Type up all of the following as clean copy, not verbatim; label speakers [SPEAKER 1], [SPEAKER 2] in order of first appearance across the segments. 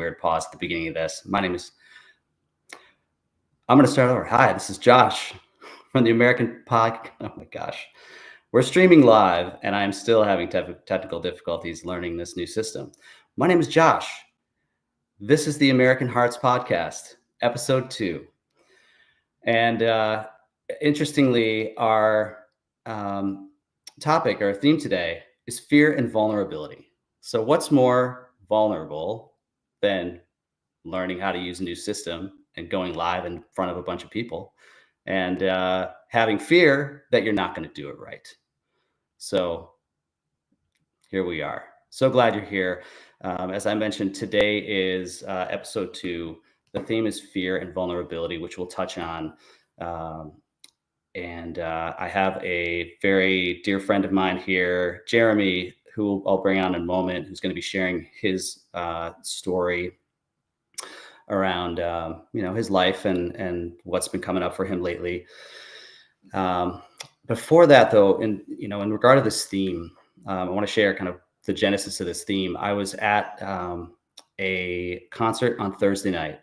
[SPEAKER 1] weird pause at the beginning of this. I'm going to start over. Hi, this is Josh from the American Pod. Oh my gosh. We're streaming live, and I'm still having technical difficulties learning this new system. My name is Josh. This is the American Hearts Podcast, episode 2. And interestingly, our topic, our theme today is fear and vulnerability. So what's more vulnerable than learning how to use a new system and going live in front of a bunch of people and having fear that you're not going to do it right? So here we are. So glad you're here. As I mentioned, today is episode 2. The theme is fear and vulnerability, which we'll touch on. And I have a very dear friend of mine here, Jeremy, who I'll bring on in a moment, who's going to be sharing his story around his life and what's been coming up for him lately. Before that, though, in regard to this theme, I want to share kind of the genesis of this theme. I was at a concert on Thursday night,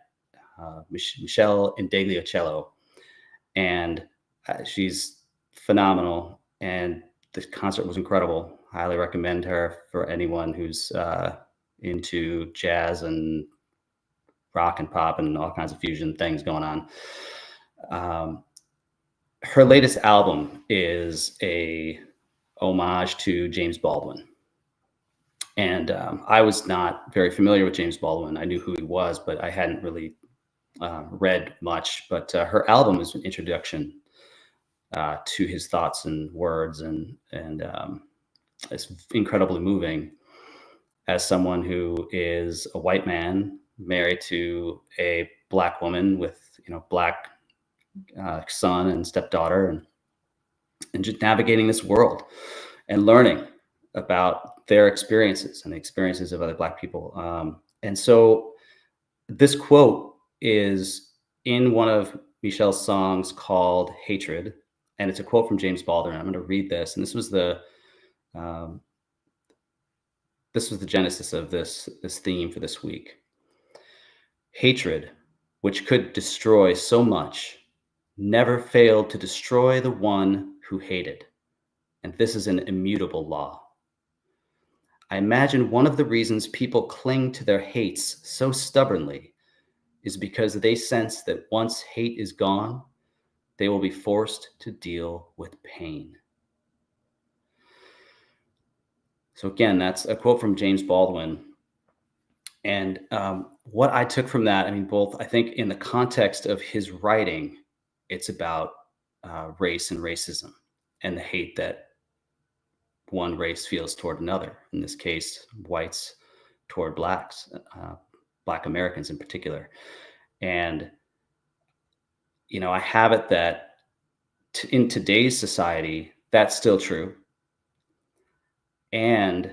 [SPEAKER 1] Meshell Ndegeocello, and she's phenomenal, and the concert was incredible. Highly recommend her for anyone who's into jazz and rock and pop and all kinds of fusion things going on. Her latest album is a homage to James Baldwin. And I was not very familiar with James Baldwin. I knew who he was, but I hadn't really read much. But her album is an introduction to his thoughts and words, and it's incredibly moving as someone who is a white man married to a Black woman with Black son and stepdaughter, and just navigating this world and learning about their experiences and the experiences of other Black people. And so this quote is in one of Meshell's songs called Hatred, and it's a quote from James Baldwin. I'm going to read this, and this was the genesis of this theme for this week. Hatred, which could destroy so much, never failed to destroy the one who hated, and this is an immutable law. I imagine one of the reasons people cling to their hates so stubbornly is because they sense that once hate is gone, they will be forced to deal with pain. So again, that's a quote from James Baldwin. And what I took from that, I think in the context of his writing, it's about race and racism and the hate that one race feels toward another. In this case, whites toward Blacks, Black Americans in particular. And, I have it that in today's society, that's still true. And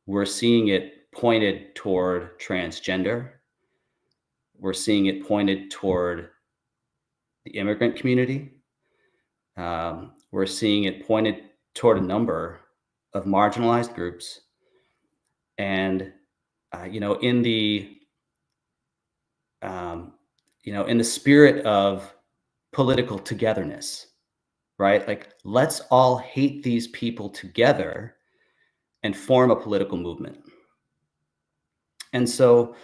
[SPEAKER 1] we're seeing it pointed toward transgender. We're seeing it pointed toward the immigrant community. We're seeing it pointed toward a number of marginalized groups. And, in the spirit of political togetherness, right? Like, let's all hate these people together and form a political movement. And so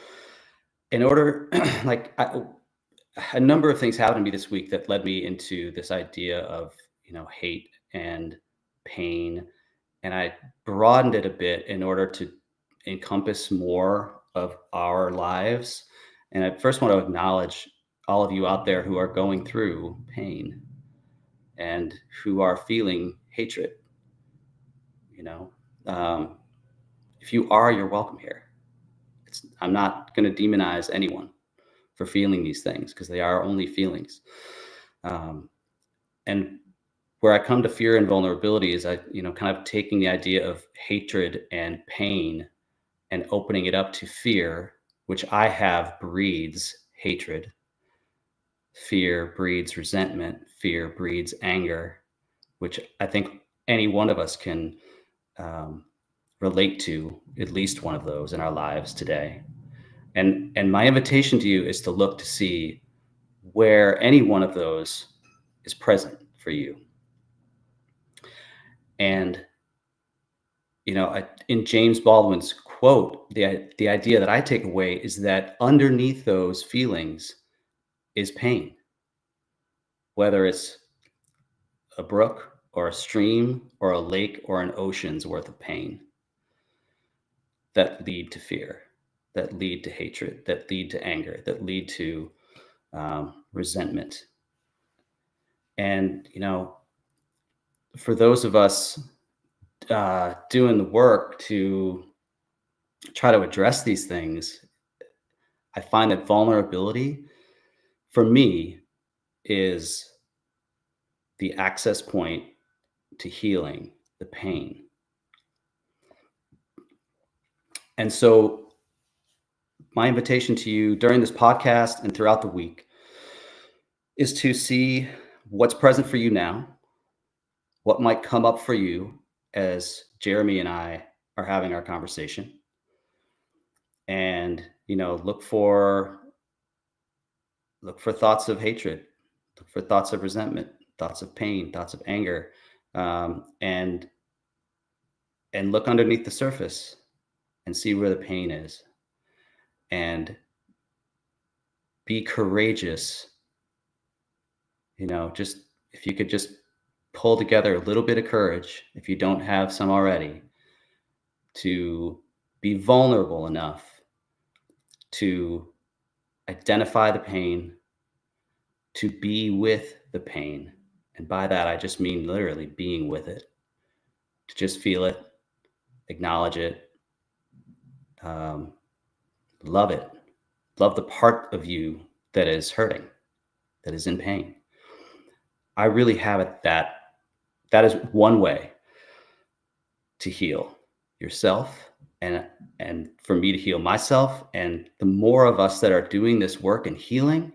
[SPEAKER 1] in order, a number of things happened to me this week that led me into this idea of, hate and pain. And I broadened it a bit in order to encompass more of our lives. And I first want to acknowledge all of you out there who are going through pain and who are feeling hatred. If you are, you're welcome here. I'm not going to demonize anyone for feeling these things, because they are only feelings. And where I come to fear and vulnerability is kind of taking the idea of hatred and pain and opening it up to fear, which I have breeds hatred. Fear breeds resentment. Fear breeds anger, which I think any one of us can relate to at least one of those in our lives today. And my invitation to you is to look to see where any one of those is present for you. And in James Baldwin's quote, the idea that I take away is that underneath those feelings is pain, whether it's a brook or a stream or a lake or an ocean's worth of pain that lead to fear, that lead to hatred, that lead to anger, that lead to resentment. And, for those of us doing the work to try to address these things, I find that vulnerability for me is the access point to healing the pain. And so, my invitation to you during this podcast and throughout the week is to see what's present for you now, what might come up for you as Jeremy and I are having our conversation, and look for thoughts of hatred, look for thoughts of resentment, thoughts of pain, thoughts of anger, and look underneath the surface and see where the pain is, and be courageous. Just if you could just pull together a little bit of courage, if you don't have some already, to be vulnerable enough to identify the pain, to be with the pain. And by that, I just mean literally being with it, to just feel it, acknowledge it, love it, love the part of you that is hurting, that is in pain. I really have it that is one way to heal yourself, and for me to heal myself. And the more of us that are doing this work and healing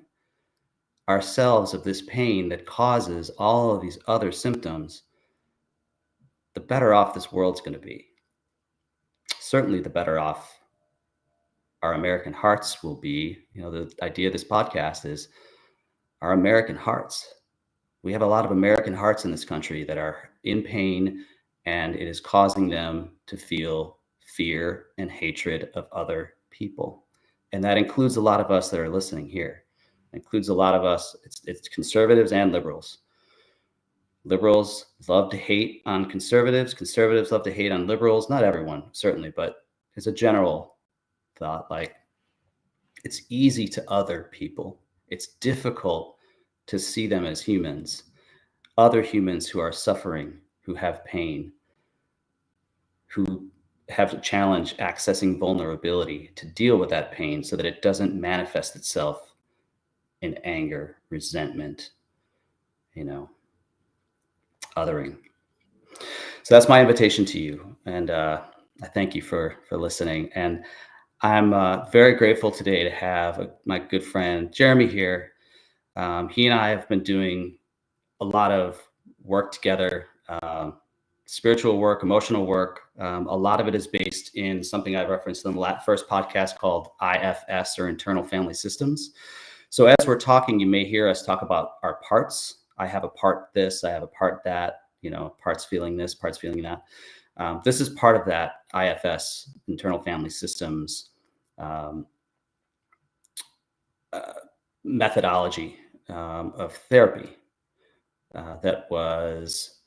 [SPEAKER 1] ourselves of this pain that causes all of these other symptoms, the better off this world's going to be. Certainly the better off our American hearts will be. The idea of this podcast is our American hearts. We have a lot of American hearts in this country that are in pain, and it is causing them to feel fear and hatred of other people. And that includes a lot of us that are listening here. It includes a lot of us. It's conservatives and liberals. Liberals love to hate on conservatives. Conservatives love to hate on liberals. Not everyone, certainly, but as a general thought, like, it's easy to other people. It's difficult to see them as humans, other humans who are suffering, who have pain, who have a challenge accessing vulnerability to deal with that pain so that it doesn't manifest itself in anger, resentment, othering. So that's my invitation to you. And I thank you for listening. And I'm very grateful today to have my good friend Jeremy here. He and I have been doing a lot of work together, spiritual work, emotional work. A lot of it is based in something I referenced in the first podcast called IFS, or internal family systems. So as we're talking, you may hear us talk about our parts. I have a part this, I have a part that, parts feeling this, parts feeling that. This is part of that IFS, internal family systems methodology of therapy that was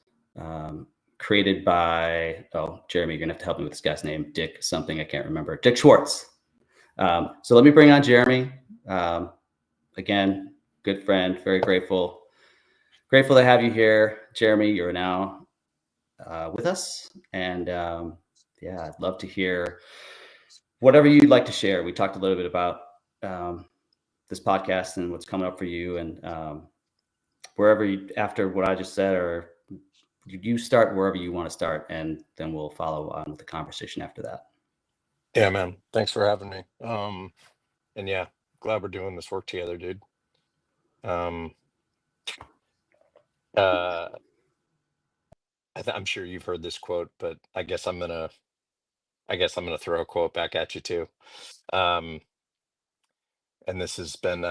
[SPEAKER 1] created by, Jeremy, you're gonna have to help me with this guy's name, Dick something, I can't remember, Dick Schwartz. So let me bring on Jeremy. Again, good friend, very grateful to have you here. Jeremy, you're now with us. And I'd love to hear whatever you'd like to share. We talked a little bit about this podcast and what's coming up for you, and wherever after what I just said, or you start wherever you want to start, and then we'll follow on with the conversation after that.
[SPEAKER 2] Yeah, man. Thanks for having me. And yeah, glad we're doing this work together, dude. I'm sure you've heard this quote, but I guess I'm gonna throw a quote back at you too. and this has been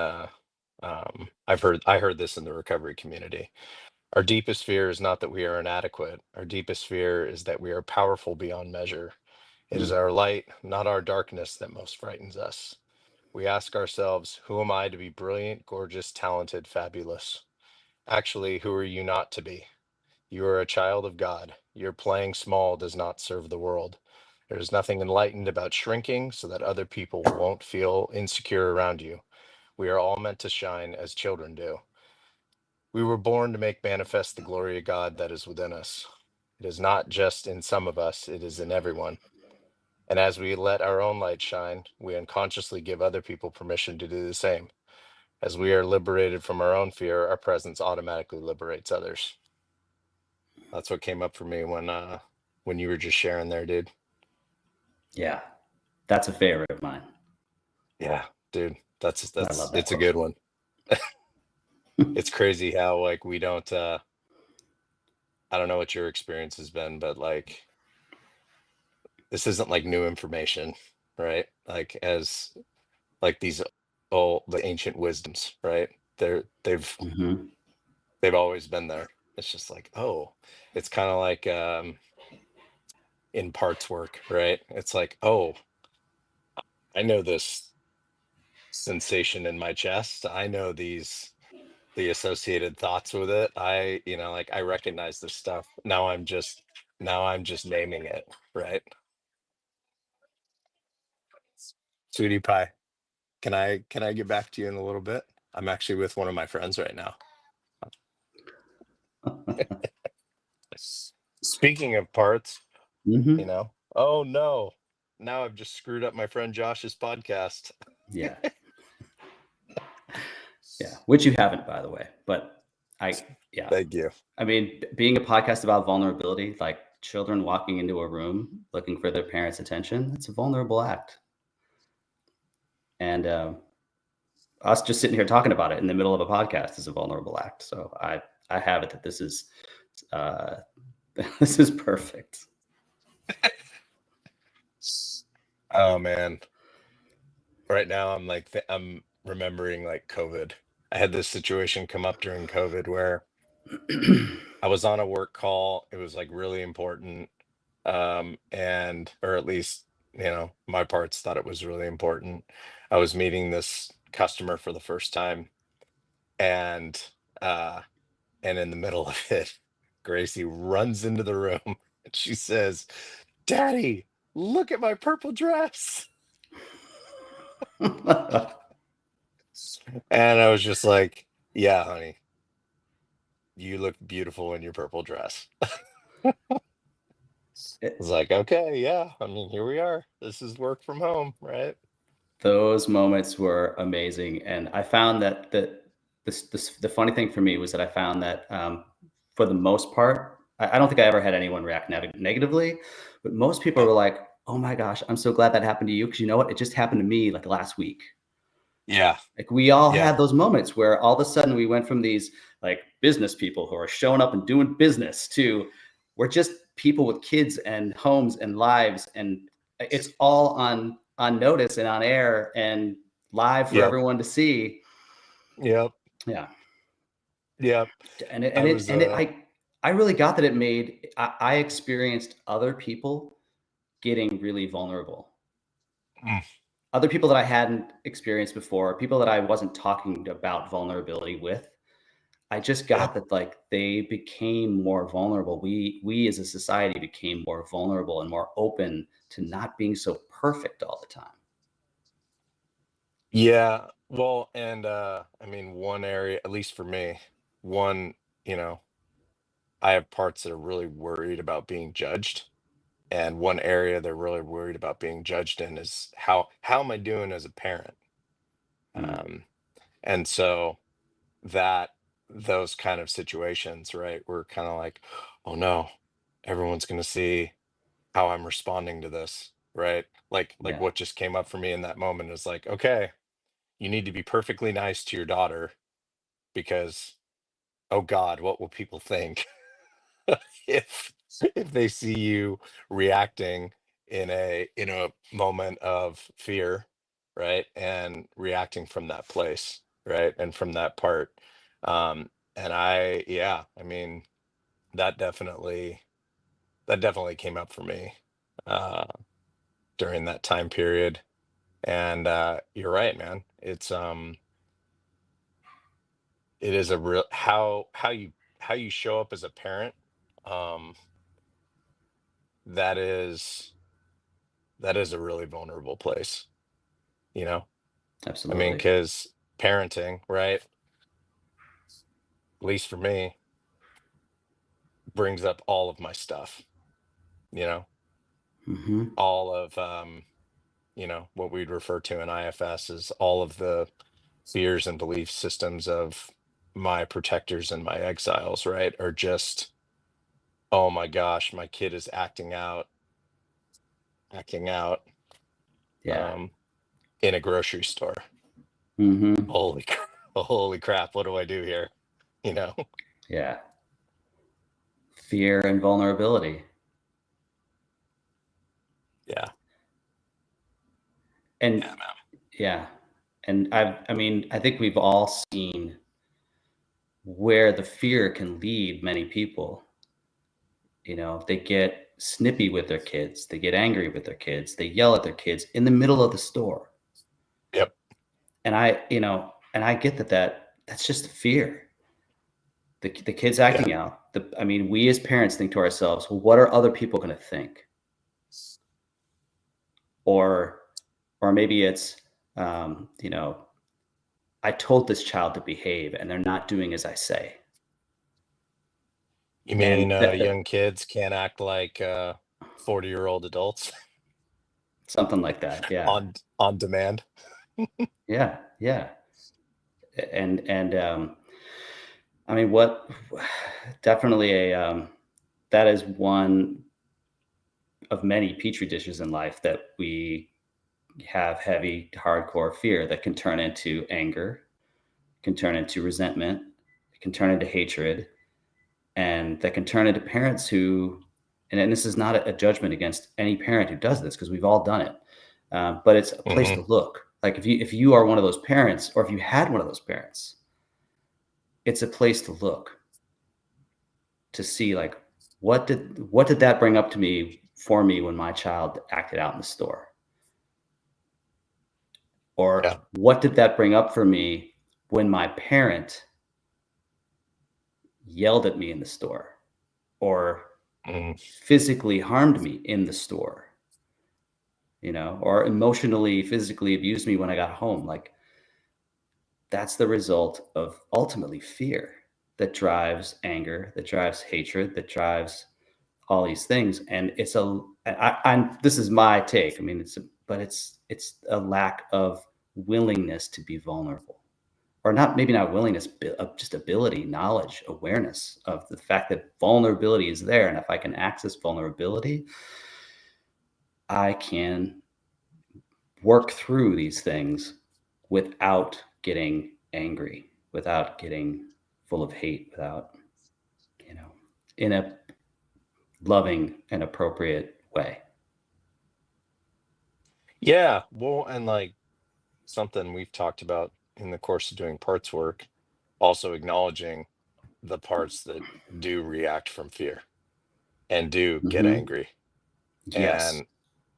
[SPEAKER 2] I heard this in the recovery community. Our deepest fear is not that we are inadequate. Our deepest fear is that we are powerful beyond measure. It is
[SPEAKER 1] Mm.
[SPEAKER 2] our light, not our darkness, that most frightens us. We ask ourselves, who am I to be brilliant, gorgeous, talented, fabulous? Actually, who are you not to be? You are a child of God. Your playing small does not serve the world. There is nothing enlightened about shrinking so that other people won't feel insecure around you. We are all meant to shine as children do. We were born to make manifest the glory of God that is within us. It is not just in some of us, it is in everyone. And as we let our own light shine, we unconsciously give other people permission to do the same. As we are liberated from our own fear, our presence automatically liberates others. That's what came up for me when you were just sharing there, dude.
[SPEAKER 1] Yeah, that's a favorite of mine.
[SPEAKER 2] Yeah, dude. That's
[SPEAKER 1] I love that
[SPEAKER 2] it's a
[SPEAKER 1] quote.
[SPEAKER 2] good one. It's crazy how like we don't I don't know what your experience has been, but like this isn't like new information, right? Like as like these all the ancient wisdoms, right? They've
[SPEAKER 1] Hmm.
[SPEAKER 2] they've always been there. It's just like, oh, it's kind of like in parts work, right? It's like, oh, I know this sensation in my chest. I know the associated thoughts with it. Like I recognize this stuff. Now I'm just naming it, right? Sweetie pie. Can I get back to you in a little bit? I'm actually with one of my friends right now. Speaking of parts,
[SPEAKER 1] Hmm.
[SPEAKER 2] oh no. Now I've just screwed up my friend Josh's podcast.
[SPEAKER 1] Yeah, yeah. Which you haven't, by the way. But yeah.
[SPEAKER 2] Thank you.
[SPEAKER 1] I mean, being a podcast about vulnerability, like children walking into a room looking for their parents' attention, it's a vulnerable act. And us just sitting here talking about it in the middle of a podcast is a vulnerable act. So I have it that this is uh, this is perfect.
[SPEAKER 2] Oh man. Right now I'm like I'm remembering like COVID. I had this situation come up during COVID where I was on a work call. It was like really important. And or at least, my parts thought it was really important. I was meeting this customer for the first time, and uh and in the middle of it, Gracie runs into the room and she says, "Daddy, look at my purple dress." And I was just like, "Yeah, honey, you look beautiful in your purple dress." I was
[SPEAKER 1] It-
[SPEAKER 2] like, "Okay, yeah. I mean, here we are. This is work from home, right?"
[SPEAKER 1] those moments were amazing, and I found that the funny thing for me was that I found that for the most part, I don't think I ever had anyone react negatively, but most people
[SPEAKER 2] Yeah.
[SPEAKER 1] were like, "Oh my gosh, I'm so glad that happened to you," because you know what? It just happened to me like last week.
[SPEAKER 2] Yeah.
[SPEAKER 1] Like we all
[SPEAKER 2] Yeah.
[SPEAKER 1] had those moments where all of a sudden we went from these like business people who are showing up and doing business to we're just people with kids and homes and lives, and it's all on notice and on air and live for
[SPEAKER 2] Yep.
[SPEAKER 1] everyone to see.
[SPEAKER 2] Yep.
[SPEAKER 1] Yeah.
[SPEAKER 2] Yep.
[SPEAKER 1] And it
[SPEAKER 2] I
[SPEAKER 1] and it
[SPEAKER 2] was
[SPEAKER 1] and it I really got that it made I experienced other people getting really vulnerable.
[SPEAKER 2] mm,
[SPEAKER 1] Other people that I hadn't experienced before, people that I wasn't talking about vulnerability with. I just
[SPEAKER 2] yep.
[SPEAKER 1] got that like they became more vulnerable. We as a society became more vulnerable and more open to not being so perfect all the time.
[SPEAKER 2] Yeah. Well, and I mean one area, at least for me, one, you know, I have parts that are really worried about being judged. And one area they're really worried about being judged in is how am I doing as a parent?
[SPEAKER 1] Mm,
[SPEAKER 2] Um, and so that those kind of situations, right? We're kind of like, oh no, everyone's gonna see how I'm responding to this, right? Like
[SPEAKER 1] yeah,
[SPEAKER 2] what just came up for me in that moment is like, okay, you need to be perfectly nice to your daughter because oh God, what will people think if if they see you reacting in a moment of fear, right? And reacting from that place, right? And from that part. And yeah, I mean, that definitely that definitely came up for me uh during that time period. And you're right, man. It is a real how you show up as a parent. Um, that is that is a really vulnerable place, you know? I mean,
[SPEAKER 1] Absolutely.
[SPEAKER 2] because parenting, right? At least for me, brings up all of my stuff, you know,
[SPEAKER 1] Hmm.
[SPEAKER 2] all of what we'd refer to in IFS as all of the fears and belief systems of my protectors and my exiles, right? Are just, oh my gosh, my kid is acting out
[SPEAKER 1] Yeah.
[SPEAKER 2] um in a grocery store.
[SPEAKER 1] Hmm.
[SPEAKER 2] Holy crap, what do I do here? You know?
[SPEAKER 1] Yeah. Fear and vulnerability.
[SPEAKER 2] Yeah.
[SPEAKER 1] And
[SPEAKER 2] Yeah, man.
[SPEAKER 1] yeah. And I mean, I think we've all seen where the fear can lead many people. They get snippy with their kids, they get angry with their kids, they yell at their kids in the middle of the store.
[SPEAKER 2] Yep.
[SPEAKER 1] And I get that's just fear. The kids
[SPEAKER 2] Yeah.
[SPEAKER 1] acting out. I mean, we as parents think to ourselves, well, what are other people going to think? Or, or maybe it's, um, you know, I told this child to behave and they're not doing as I say.
[SPEAKER 2] You
[SPEAKER 1] And
[SPEAKER 2] mean
[SPEAKER 1] that
[SPEAKER 2] young kids can't act like 40-year-old adults
[SPEAKER 1] something like that. Yeah.
[SPEAKER 2] on demand?
[SPEAKER 1] Yeah. Yeah. And I mean, what definitely that is one of many petri dishes in life that we have heavy, hardcore fear that can turn into anger, can turn into resentment, it can turn into hatred, and that can turn into parents who, and this is not a judgment against any parent who does this because we've all done it, but it's a place
[SPEAKER 2] Hmm.
[SPEAKER 1] to look. Like if you are one of those parents, or if you had one of those parents, it's a place to look to see like what did that bring up to me for me when my child acted out in the store, or
[SPEAKER 2] Yeah.
[SPEAKER 1] what did that bring up for me when my parent yelled at me in the store or
[SPEAKER 2] Mm.
[SPEAKER 1] physically harmed me in the store, or emotionally, physically abused me when I got home. Like that's the result of ultimately fear that drives anger, that drives hatred, that drives all these things. And this is my take. I mean, it's a lack of willingness to be vulnerable, or not, maybe not willingness, of just ability, knowledge, awareness of the fact that vulnerability is there. And if I can access vulnerability, I can work through these things without getting angry, without getting full of hate, without, you know, in a loving and appropriate way.
[SPEAKER 2] Yeah. Well, and like something we've talked about in the course of doing parts work, also acknowledging the parts that do react from fear and do get
[SPEAKER 1] Hmm.
[SPEAKER 2] angry,
[SPEAKER 1] Yes.
[SPEAKER 2] and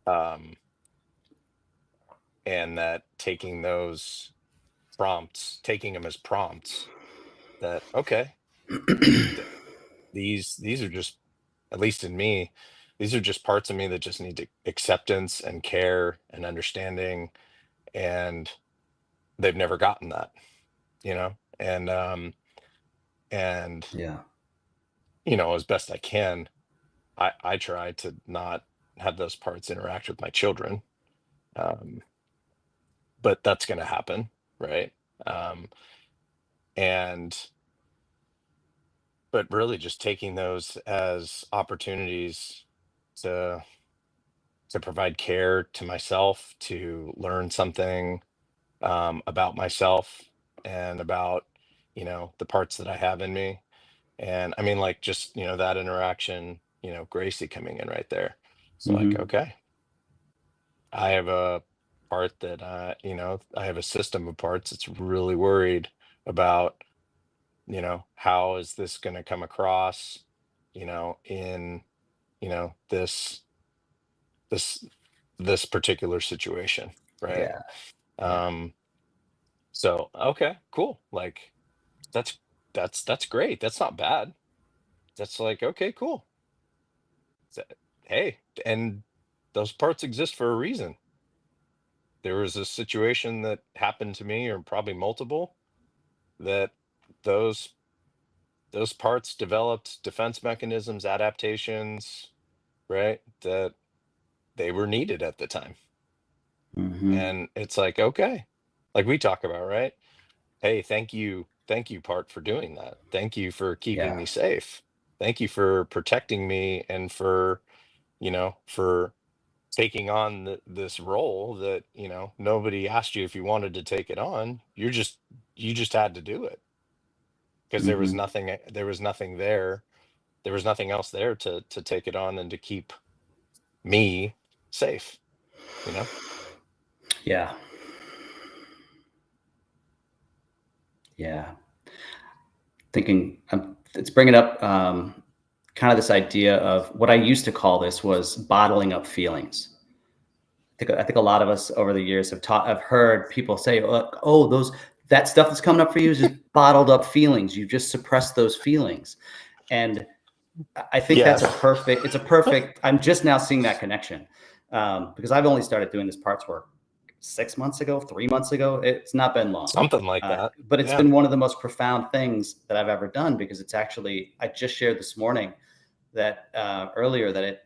[SPEAKER 2] um and that taking them as prompts, that okay, th- these are just, at least in me, these are just parts of me that just need acceptance and care and understanding, and they've never gotten that, you know and
[SPEAKER 1] Yeah.
[SPEAKER 2] as best I can, I try to not have those parts interact with my children. um but that's going to happen, right? um and but really just taking those as opportunities to provide care to myself, to learn something about myself and about the parts that I have in me. And I mean, like, just that interaction, Gracie coming in right there. It's like,
[SPEAKER 1] Hmm.
[SPEAKER 2] okay, I have a part that I have a system of parts that's really worried about, how is this going to come across, in this this this particular situation, right?
[SPEAKER 1] Yeah. Yeah.
[SPEAKER 2] Um, so okay, cool. Like that's that's great. That's not bad. That's like, okay, cool. So, hey, and those parts exist for a reason. There was a situation that happened to me, or probably multiple, that those those parts developed defense mechanisms, adaptations, right? That they were needed at the time.
[SPEAKER 1] Hmm.
[SPEAKER 2] And it's like, okay, like we talk about, right? Hey, thank you, part, for doing that. Thank you for keeping
[SPEAKER 1] Yeah.
[SPEAKER 2] me safe. Thank you for protecting me, and for taking on this role that, nobody asked you if you wanted to take it on. You just had to do it because
[SPEAKER 1] Hmm.
[SPEAKER 2] there was nothing else there to take it on and to keep me safe, you know?
[SPEAKER 1] Yeah. Yeah. Thinking, it's bringing up kind of this idea of what I used to call this was bottling up feelings. I think a lot of us over the years have heard people say, "Oh, those that stuff that's coming up for you is just bottled up feelings. You just suppress those feelings." And I think that's a
[SPEAKER 2] Yes.
[SPEAKER 1] perfect. It's a perfect. I'm just now seeing that connection because I've only started doing this parts work 6 months ago, 3 months ago. It's not been long,
[SPEAKER 2] Something like that.
[SPEAKER 1] but it's
[SPEAKER 2] Yeah.
[SPEAKER 1] been one of the most profound things that I've ever done because it's actually. I just shared this morning that earlier that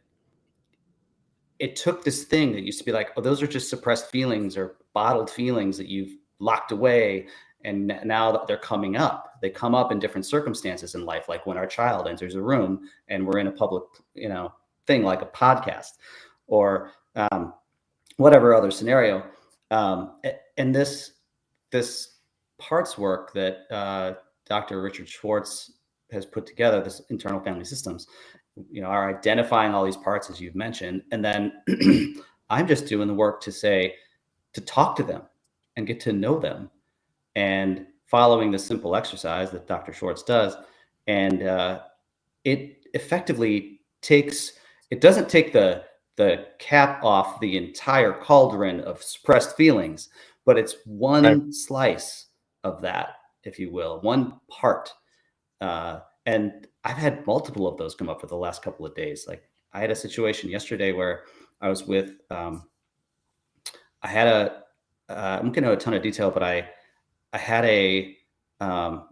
[SPEAKER 1] it took this thing that used to be like, oh, those are just suppressed feelings or bottled feelings that you've locked away. And now that they're coming up, they come up in different circumstances in life, like when our child enters a room and we're in a public, thing like a podcast or whatever other scenario. And this parts work that Dr. Richard Schwartz has put together, this internal family systems, are identifying all these parts as you've mentioned, and then I'm just doing the work to talk to them and get to know them, and following the simple exercise that Dr. Schwartz does, and it effectively takes it doesn't take the cap off the entire cauldron of suppressed feelings, but it's
[SPEAKER 2] Right.
[SPEAKER 1] one slice of that, if you will, one part. And I've had multiple of those come up for the last couple of days. Like I had a situation yesterday where I was with, I had I'm going to know a ton of detail, but I had um,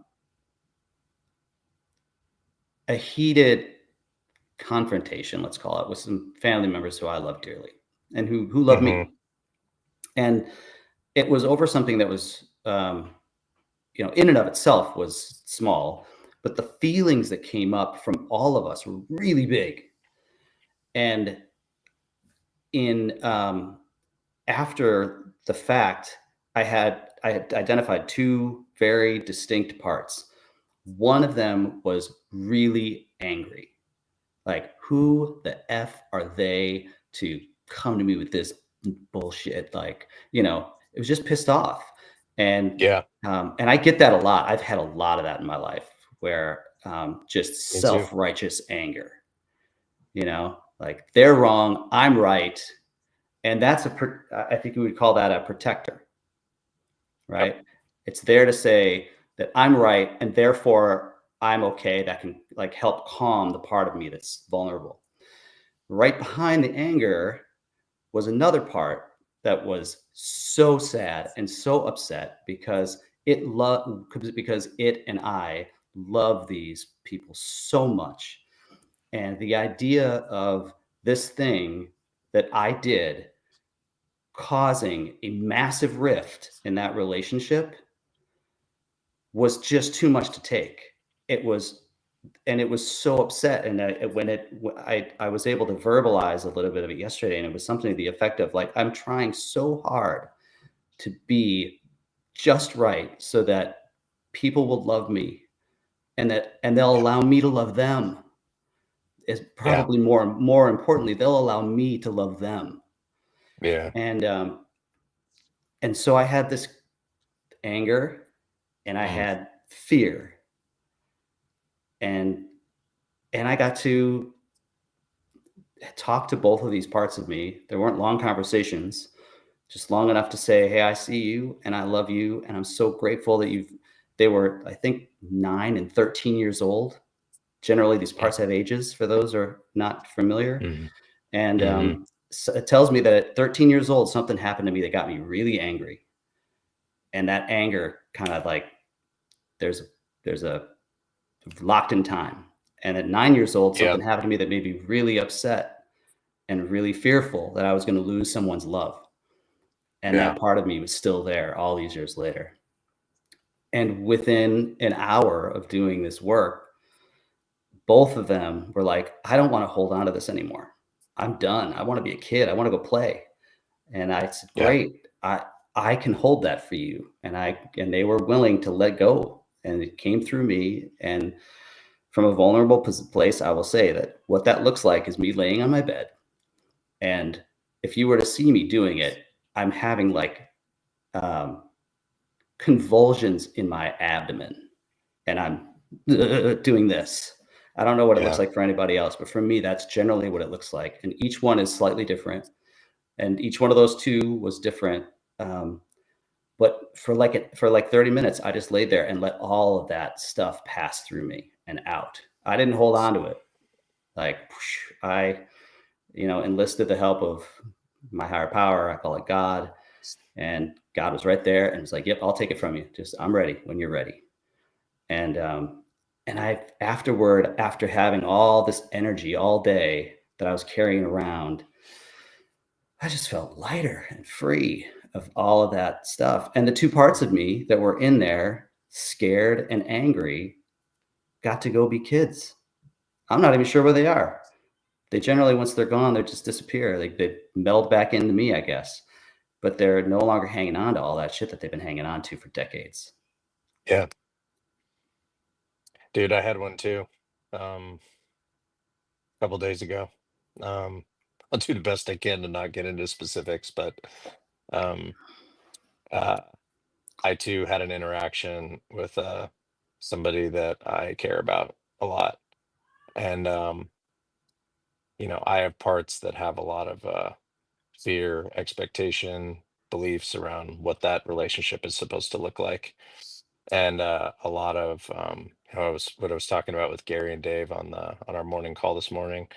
[SPEAKER 1] a heated confrontation, let's call it, with some family members who I love dearly and who love
[SPEAKER 2] Hmm.
[SPEAKER 1] me. And it was over something that was, in and of itself was small, but the feelings that came up from all of us were really big. And in after the fact, I had identified two very distinct parts. One of them was really angry. Like, who the F are they to come to me with this bullshit? Like, it was just pissed off. And
[SPEAKER 2] Yeah,
[SPEAKER 1] and I get that a lot. I've had a lot of that in my life where just
[SPEAKER 2] me too.
[SPEAKER 1] self-righteous anger, like they're wrong, I'm right. And I think we would call that a protector,
[SPEAKER 2] Yep.
[SPEAKER 1] right? It's there to say that I'm right and therefore I'm okay. That can like help calm the part of me that's vulnerable. Right behind the anger was another part that was so sad and so upset because it and I love these people so much. And the idea of this thing that I did causing a massive rift in that relationship was just too much to take. It was and it was so upset. And I was able to verbalize a little bit of it yesterday, and it was something to the effect of like, I'm trying so hard to be just right so that people will love me and they'll
[SPEAKER 2] Yep.
[SPEAKER 1] allow me to love them. Is
[SPEAKER 2] Yeah.
[SPEAKER 1] probably more importantly, they'll allow me to love them.
[SPEAKER 2] Yeah.
[SPEAKER 1] And And so I had this anger and I
[SPEAKER 2] Mm.
[SPEAKER 1] had fear, and I got to talk to both of these parts of me. There weren't long conversations, just long enough to say, "Hey, I see you and I love you and I'm so grateful that you've." They were, I think, 9 and 13 years old. Generally, these
[SPEAKER 2] Yeah.
[SPEAKER 1] parts have ages for those who are not familiar.
[SPEAKER 2] Hmm.
[SPEAKER 1] And
[SPEAKER 2] Hmm.
[SPEAKER 1] so it tells me that at 13 years old, something happened to me that got me really angry. And that anger kind of like there's a locked in time. And at 9 years old,
[SPEAKER 2] Yeah.
[SPEAKER 1] something happened to me that made me really upset and really fearful that I was going to lose someone's love. And
[SPEAKER 2] Yeah.
[SPEAKER 1] that part of me was still there all these years later. And within an hour of doing this work, both of them were like, I don't want to hold on to this anymore. I'm done. I want to be a kid. I want to go play. And I said,
[SPEAKER 2] Yeah.
[SPEAKER 1] great. I can hold that for you. And they were willing to let go. And it came through me. And from a vulnerable place, I will say that what that looks like is me laying on my bed. And if you were to see me doing it, I'm having like um, convulsions in my abdomen and I'm doing this. I don't know what it looks
[SPEAKER 2] Yeah.
[SPEAKER 1] like for anybody else, but for me, that's generally what it looks like. And each one is slightly different. And each one of those two was different. Um, but for like 30 minutes, I just laid there and let all of that stuff pass through me and out. I didn't hold on to it. Like I, enlisted the help of my higher power. I call it God. And God was right there and was like, yep, I'll take it from you. Just, I'm ready when you're ready. And I afterward, after having all this energy all day that I was carrying around, I just felt lighter and free of all of that stuff. And the two parts of me that were in there, scared and angry, got to go be kids. I'm not even sure where they are. They generally, once they're gone, they just disappear. They meld back into me, I guess. But they're no longer hanging on to all that shit that they've been hanging on to for decades.
[SPEAKER 2] Yeah. Dude, I had one too. A couple days ago. Um, I'll do the best I can to not get into specifics, but um, uh, I too had an interaction with somebody that I care about a lot, and I have parts that have a lot of fear, expectation, beliefs around what that relationship is supposed to look like, and a lot of what I was talking about with Gary and Dave on our morning call this morning,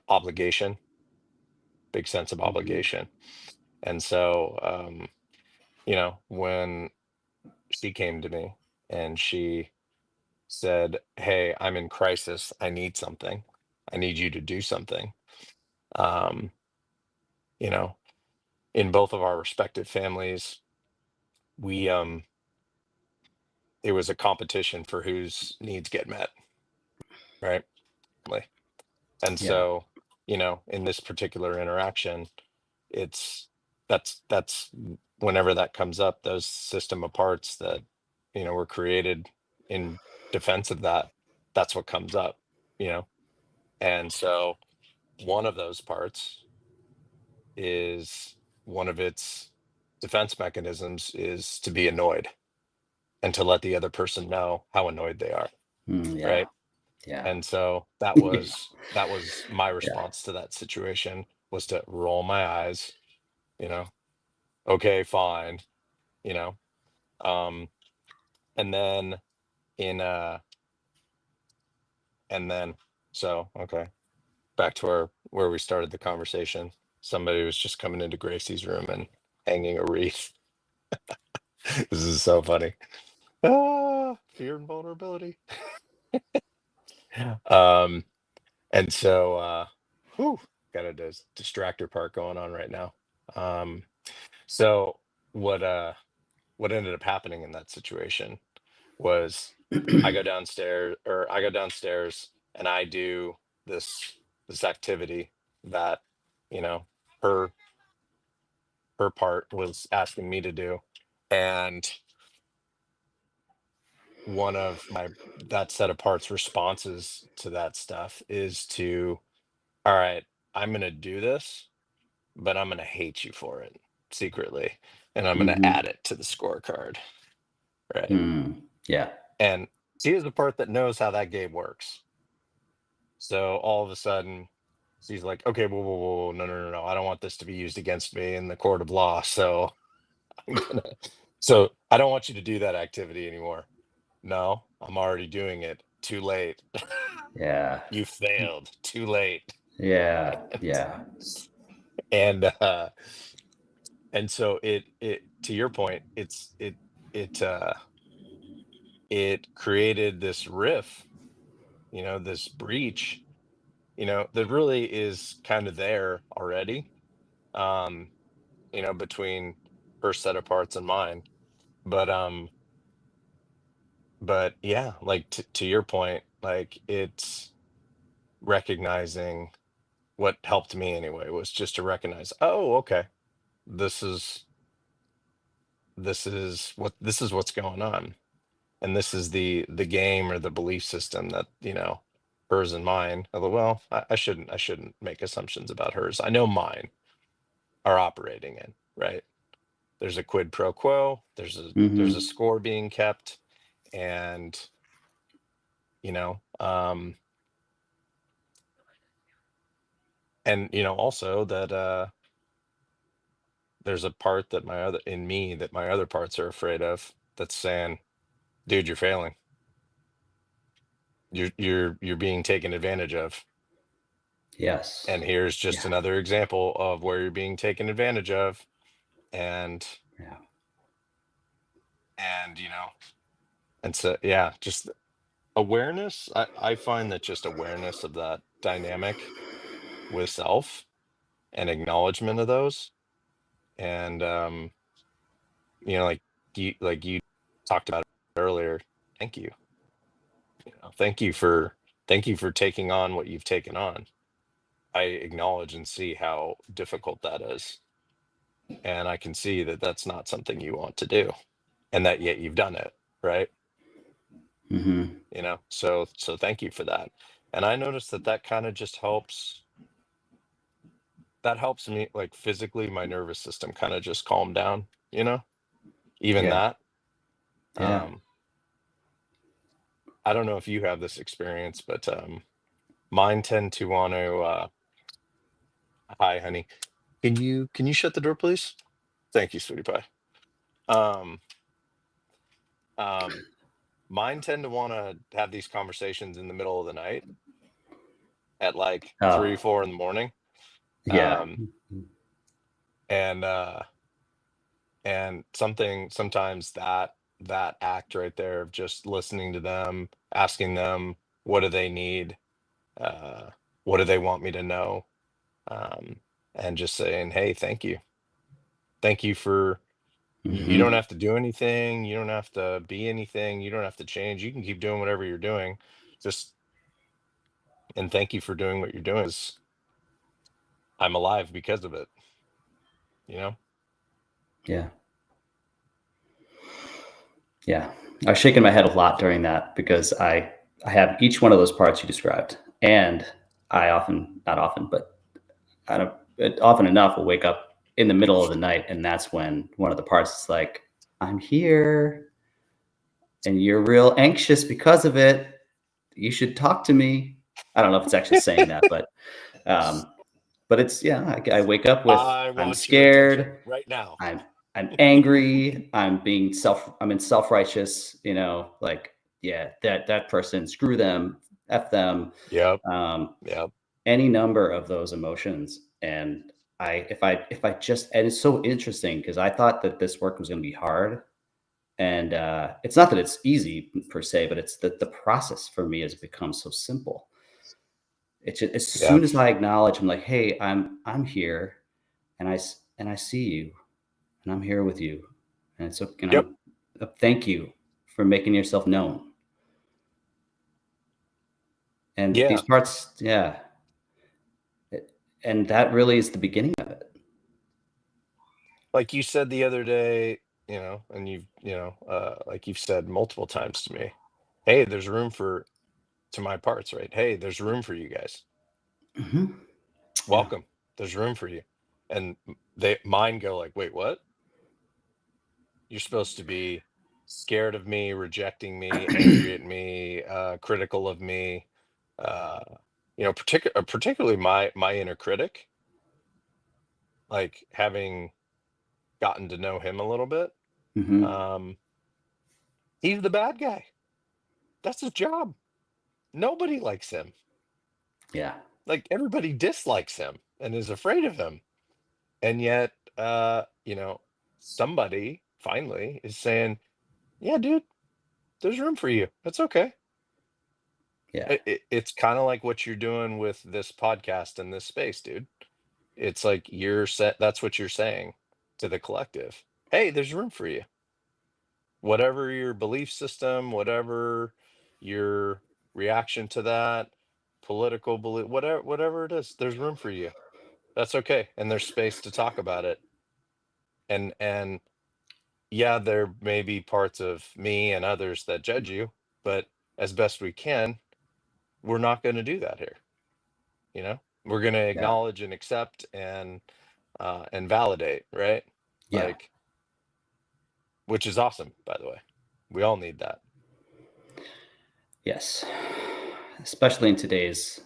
[SPEAKER 2] obligation, big sense of
[SPEAKER 1] Mhm.
[SPEAKER 2] obligation. And so, when she came to me and she said, "Hey, I'm in crisis. I need something. I need you to do something." Um, you know, in both of our respective families, we it was a competition for whose needs get met, right? Like, and
[SPEAKER 1] Yeah.
[SPEAKER 2] so, in this particular interaction, it's that's whenever that comes up, those system of parts that were created in defense of that, that's what comes up, you know. And so one of those parts is one of its defense mechanisms is to be annoyed and to let the other person know how annoyed they are,
[SPEAKER 1] Yeah.
[SPEAKER 2] right?
[SPEAKER 1] Yeah.
[SPEAKER 2] And so that
[SPEAKER 1] Yeah.
[SPEAKER 2] was my
[SPEAKER 1] Yeah.
[SPEAKER 2] response to that situation, was to roll my eyes, you know okay, fine, you know um and then in and then so okay, back to where we started the conversation. Somebody was just coming into Gracie's room and hanging a wreath. This is so funny. Fear and vulnerability. um and so whew, got a distractor part going on right now. So what what ended up happening in that situation was, I go downstairs and I do this activity that, you know, her her part was asking me to do. And one of my that set of parts responses to that stuff is to, all right, I'm gonna do this, but I'm gonna hate you for it. secretly, and I'm going to
[SPEAKER 1] Mm-hmm.
[SPEAKER 2] add it to the scorecard, right?
[SPEAKER 1] Yeah.
[SPEAKER 2] And she is the part that knows how that game works. So all of a sudden, she's like, okay, whoa, whoa, whoa, whoa, no, no, no, no, I don't want this to be used against me in the court of law. So so I don't want you to do that activity anymore. No, I'm already doing it. Too late.
[SPEAKER 1] Yeah.
[SPEAKER 2] You failed. Too late.
[SPEAKER 1] Yeah. Yeah.
[SPEAKER 2] And and so it to your point, it it created this riff, this breach, that really is kind of there already, um, between her set of parts and mine. But yeah, like to your point, like it's recognizing what helped me anyway was just to recognize, oh, okay, this is this is what's going on, and this is the game or the belief system that hers and mine. Although, well, I shouldn't make assumptions about hers. I know mine are operating in, right. There's a quid pro quo. There's a
[SPEAKER 1] Mm-hmm.
[SPEAKER 2] score being kept, and you know um also that there's a part that my other parts are afraid of, that's saying, dude, you're failing. You're being taken advantage of.
[SPEAKER 1] Yes.
[SPEAKER 2] And here's just
[SPEAKER 1] Yeah.
[SPEAKER 2] another example of where you're being taken advantage of. And
[SPEAKER 1] Yeah.
[SPEAKER 2] and and so, yeah, just awareness. I find that just awareness of that dynamic with self and acknowledgement of those, and like you talked about earlier. Thank you. Thank you for taking on what you've taken on. I acknowledge and see how difficult that is, and I can see that that's not something you want to do, and that yet you've done it, right?
[SPEAKER 1] Mm-hmm.
[SPEAKER 2] So thank you for that. And I noticed that that kind of just helps me, like, physically, my nervous system kind of just calm down, even
[SPEAKER 1] Yeah.
[SPEAKER 2] that.
[SPEAKER 1] Yeah.
[SPEAKER 2] um I don't know if you have this experience, but mine tend to want to hi honey, can you shut the door, please? Thank you, sweetie pie. um um Mine tend to want to have these conversations in the middle of the night at like
[SPEAKER 1] Oh,
[SPEAKER 2] 3 4 in the morning.
[SPEAKER 1] yeah.
[SPEAKER 2] um and uh and something sometimes that act right there of just listening to them, asking them what do they need, uh what do they want me to know, um and just saying, hey, thank you for, you don't
[SPEAKER 1] Mm-hmm.
[SPEAKER 2] have to do anything, you don't have to be anything, you don't have to change, you can keep doing whatever you're doing, just, and thank you for doing what you're doing, 'cause I'm alive because of it, you know
[SPEAKER 1] Yeah. Yeah. I was shaking my head a lot during that because I have each one of those parts you described, and I often, not often, but I don't, often enough will wake up in the middle of the night, and that's when one of the parts is like, "I'm here, and you're real anxious because of it. You should talk to me." I don't know if it's actually saying that, um, but it's, yeah. I wake up with,
[SPEAKER 2] I
[SPEAKER 1] I'm
[SPEAKER 2] want your attention
[SPEAKER 1] scared,
[SPEAKER 2] right now.
[SPEAKER 1] I'm I'm angry, I'm in self-righteous, like, yeah, that person, screw them, F them,
[SPEAKER 2] Yep.
[SPEAKER 1] um,
[SPEAKER 2] Yep.
[SPEAKER 1] any number of those emotions. And if I just, and it's so interesting because I thought that this work was going to be hard. And it's not that it's easy per se, but it's that the process for me has become so simple. It's just, as
[SPEAKER 2] Yeah.
[SPEAKER 1] soon as I acknowledge, I'm like, hey, I'm here, and I see you, and I'm here with you, and it's okay, and
[SPEAKER 2] Yep.
[SPEAKER 1] thank you for making yourself known. And these
[SPEAKER 2] Yeah.
[SPEAKER 1] parts, yeah, and that really is the beginning of it.
[SPEAKER 2] Like you said the other day, and like you've said multiple times to me, hey, there's room for, to my parts, right? Hey, there's room for you guys.
[SPEAKER 1] Hmm. Yeah,
[SPEAKER 2] Welcome. There's room for you. There's room for you. And mine go like, wait, what? You're supposed to be scared of me, rejecting me, angry at me, critical of me. Uh, particularly my inner critic, like having gotten to know him a little bit.
[SPEAKER 1] Hmm.
[SPEAKER 2] He's the bad guy. That's his job. Nobody likes him.
[SPEAKER 1] Yeah.
[SPEAKER 2] Like everybody dislikes him and is afraid of him. And yet, somebody finally is saying, yeah, dude, there's room for you. That's okay.
[SPEAKER 1] Yeah.
[SPEAKER 2] It's kind of like what you're doing with this podcast and this space, dude. It's like that's what you're saying to the collective. Hey, there's room for you. Whatever your belief system, whatever your reaction to that, political belief, whatever it is, there's room for you. That's okay. And there's space to talk about it. And yeah, there may be parts of me and others that judge you, but as best we can, we're not going to do that here. We're going to
[SPEAKER 1] Yeah.
[SPEAKER 2] acknowledge and accept and validate, right?
[SPEAKER 1] Yeah.
[SPEAKER 2] Like, which is awesome, by the way. We all need that.
[SPEAKER 1] Yes. Especially in today's,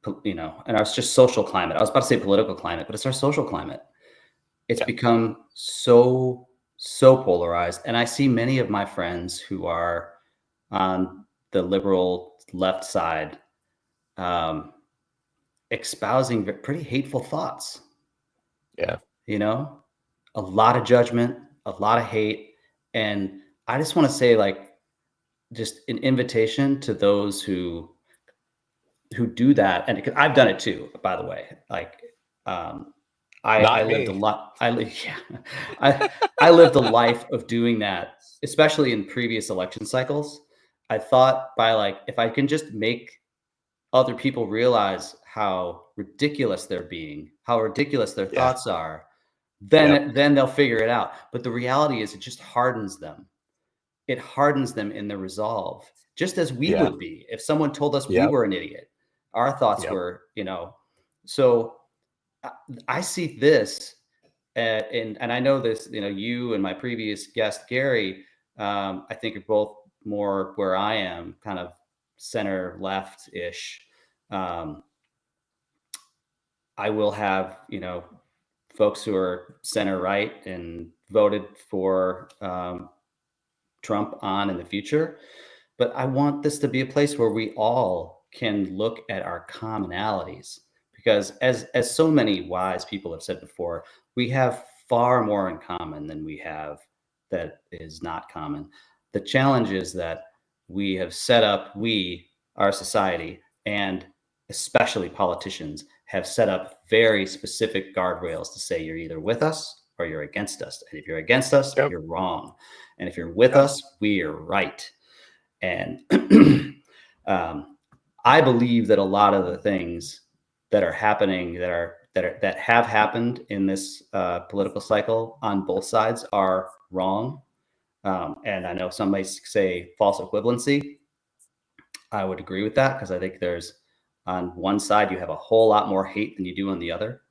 [SPEAKER 1] and our just social climate. I was about to say political climate, but it's our social climate. It's
[SPEAKER 2] Yeah.
[SPEAKER 1] become so polarized, and I see many of my friends who are on the liberal left side um, espousing pretty hateful thoughts.
[SPEAKER 2] Yeah.
[SPEAKER 1] A lot of judgment, a lot of hate, and I just want to say, like, just an invitation to those who do that, and because I've done it too, by the way. Like, um, I
[SPEAKER 2] Not
[SPEAKER 1] lived a
[SPEAKER 2] me.
[SPEAKER 1] lot. Yeah, I lived a life of doing that, especially in previous election cycles. I thought by like if I can just make other people realize how ridiculous they're being, how ridiculous their
[SPEAKER 2] Yeah.
[SPEAKER 1] thoughts are,
[SPEAKER 2] Yep.
[SPEAKER 1] then they'll figure it out. But the reality is, it just hardens them. It hardens them in their resolve, just as we
[SPEAKER 2] Yeah.
[SPEAKER 1] would be if someone told us we
[SPEAKER 2] Yep.
[SPEAKER 1] were an idiot. Our thoughts
[SPEAKER 2] Yep.
[SPEAKER 1] were, So I, I see this, and I know this. You and my previous guest Gary, I think are both more where I am, kind of center left ish. Um, I will have folks who are center right and voted for Trump on in the future. But I want this to be a place where we all can look at our commonalities, because as so many wise people have said before, we have far more in common than we have that is not common. The challenge is that we have set up, our society, and especially politicians, have set up very specific guardrails to say you're either with us or you're against us. And if you're against us,
[SPEAKER 2] Yep.
[SPEAKER 1] you're wrong. And if you're with
[SPEAKER 2] Yep.
[SPEAKER 1] us, we are right. And I believe that a lot of the things that are happening, that have happened in this political cycle on both sides, are wrong. And I know some may say false equivalency. I would agree with that, because I think there's, on one side you have a whole lot more hate than you do on the other.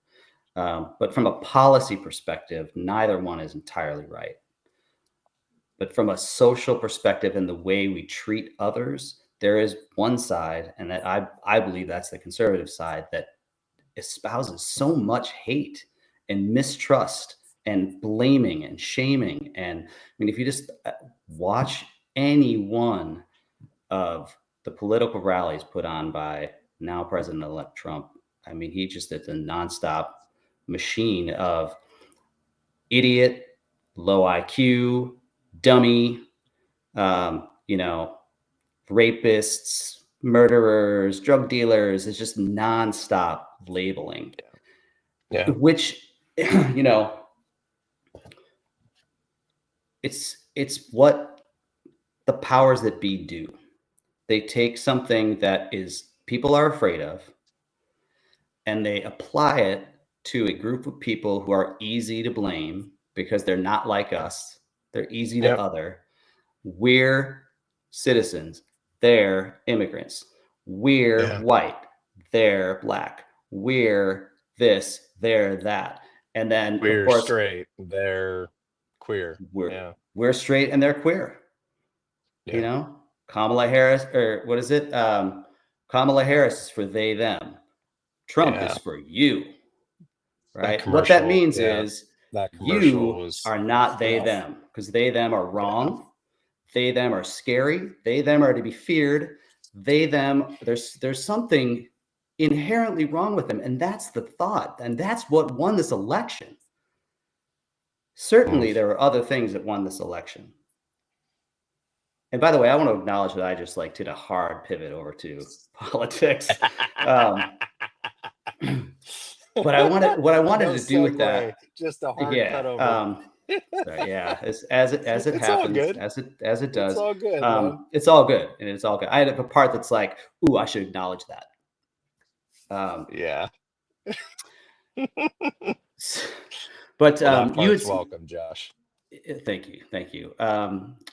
[SPEAKER 1] But from a policy perspective, neither one is entirely right. But from a social perspective and the way we treat others, there is one side, and that I believe that's the conservative side, that espouses so much hate and mistrust and blaming and shaming. And I mean, if you just watch any one of the political rallies put on by now President-elect Trump, I mean, he just is a nonstop machine of idiot, low IQ, dummy, um, you know, rapists, murderers, drug dealers. It's just nonstop labeling,
[SPEAKER 2] Yeah.
[SPEAKER 1] which, you know, it's what the powers that be do. They take something that is people are afraid of, and they apply it to a group of people who are easy to blame because they're not like us. They're easy to
[SPEAKER 2] Yep.
[SPEAKER 1] other. We're citizens. They're immigrants. We're
[SPEAKER 2] Yeah.
[SPEAKER 1] white. They're black. We're this. they're that. And then of
[SPEAKER 2] We're
[SPEAKER 1] course
[SPEAKER 2] straight, they're queer. Yeah.
[SPEAKER 1] we're straight and they're queer. You
[SPEAKER 2] Yeah.
[SPEAKER 1] know, Kamala Harris, or what is it? Kamala Harris is for they, them. Trump is
[SPEAKER 2] Yeah.
[SPEAKER 1] for you,
[SPEAKER 2] That
[SPEAKER 1] right? What that
[SPEAKER 2] commercial,
[SPEAKER 1] means
[SPEAKER 2] yeah.
[SPEAKER 1] is
[SPEAKER 2] That commercial
[SPEAKER 1] you
[SPEAKER 2] was
[SPEAKER 1] are not they,
[SPEAKER 2] rough.
[SPEAKER 1] them, because they, them are
[SPEAKER 2] Yeah.
[SPEAKER 1] wrong. They, them are scary. They, them are to be feared. They, them, there's something inherently wrong with them. And that's the thought. And that's what won this election. Certainly, there were other things that won this election. And by the way, I want to acknowledge that I just like did a hard pivot over to politics. But what I wanted
[SPEAKER 2] No
[SPEAKER 1] to do with
[SPEAKER 2] segue,
[SPEAKER 1] that,
[SPEAKER 2] just a hard
[SPEAKER 1] yeah,
[SPEAKER 2] cut over.
[SPEAKER 1] so yeah, as it
[SPEAKER 2] It's all
[SPEAKER 1] happens,
[SPEAKER 2] good.
[SPEAKER 1] as it
[SPEAKER 2] It's
[SPEAKER 1] does,
[SPEAKER 2] all good, man.
[SPEAKER 1] it's all good, and it's all good. I had a part that's like, ooh, I should acknowledge that.
[SPEAKER 2] Yeah.
[SPEAKER 1] But
[SPEAKER 2] Well, that
[SPEAKER 1] you
[SPEAKER 2] part's
[SPEAKER 1] had,
[SPEAKER 2] welcome, Josh.
[SPEAKER 1] thank you.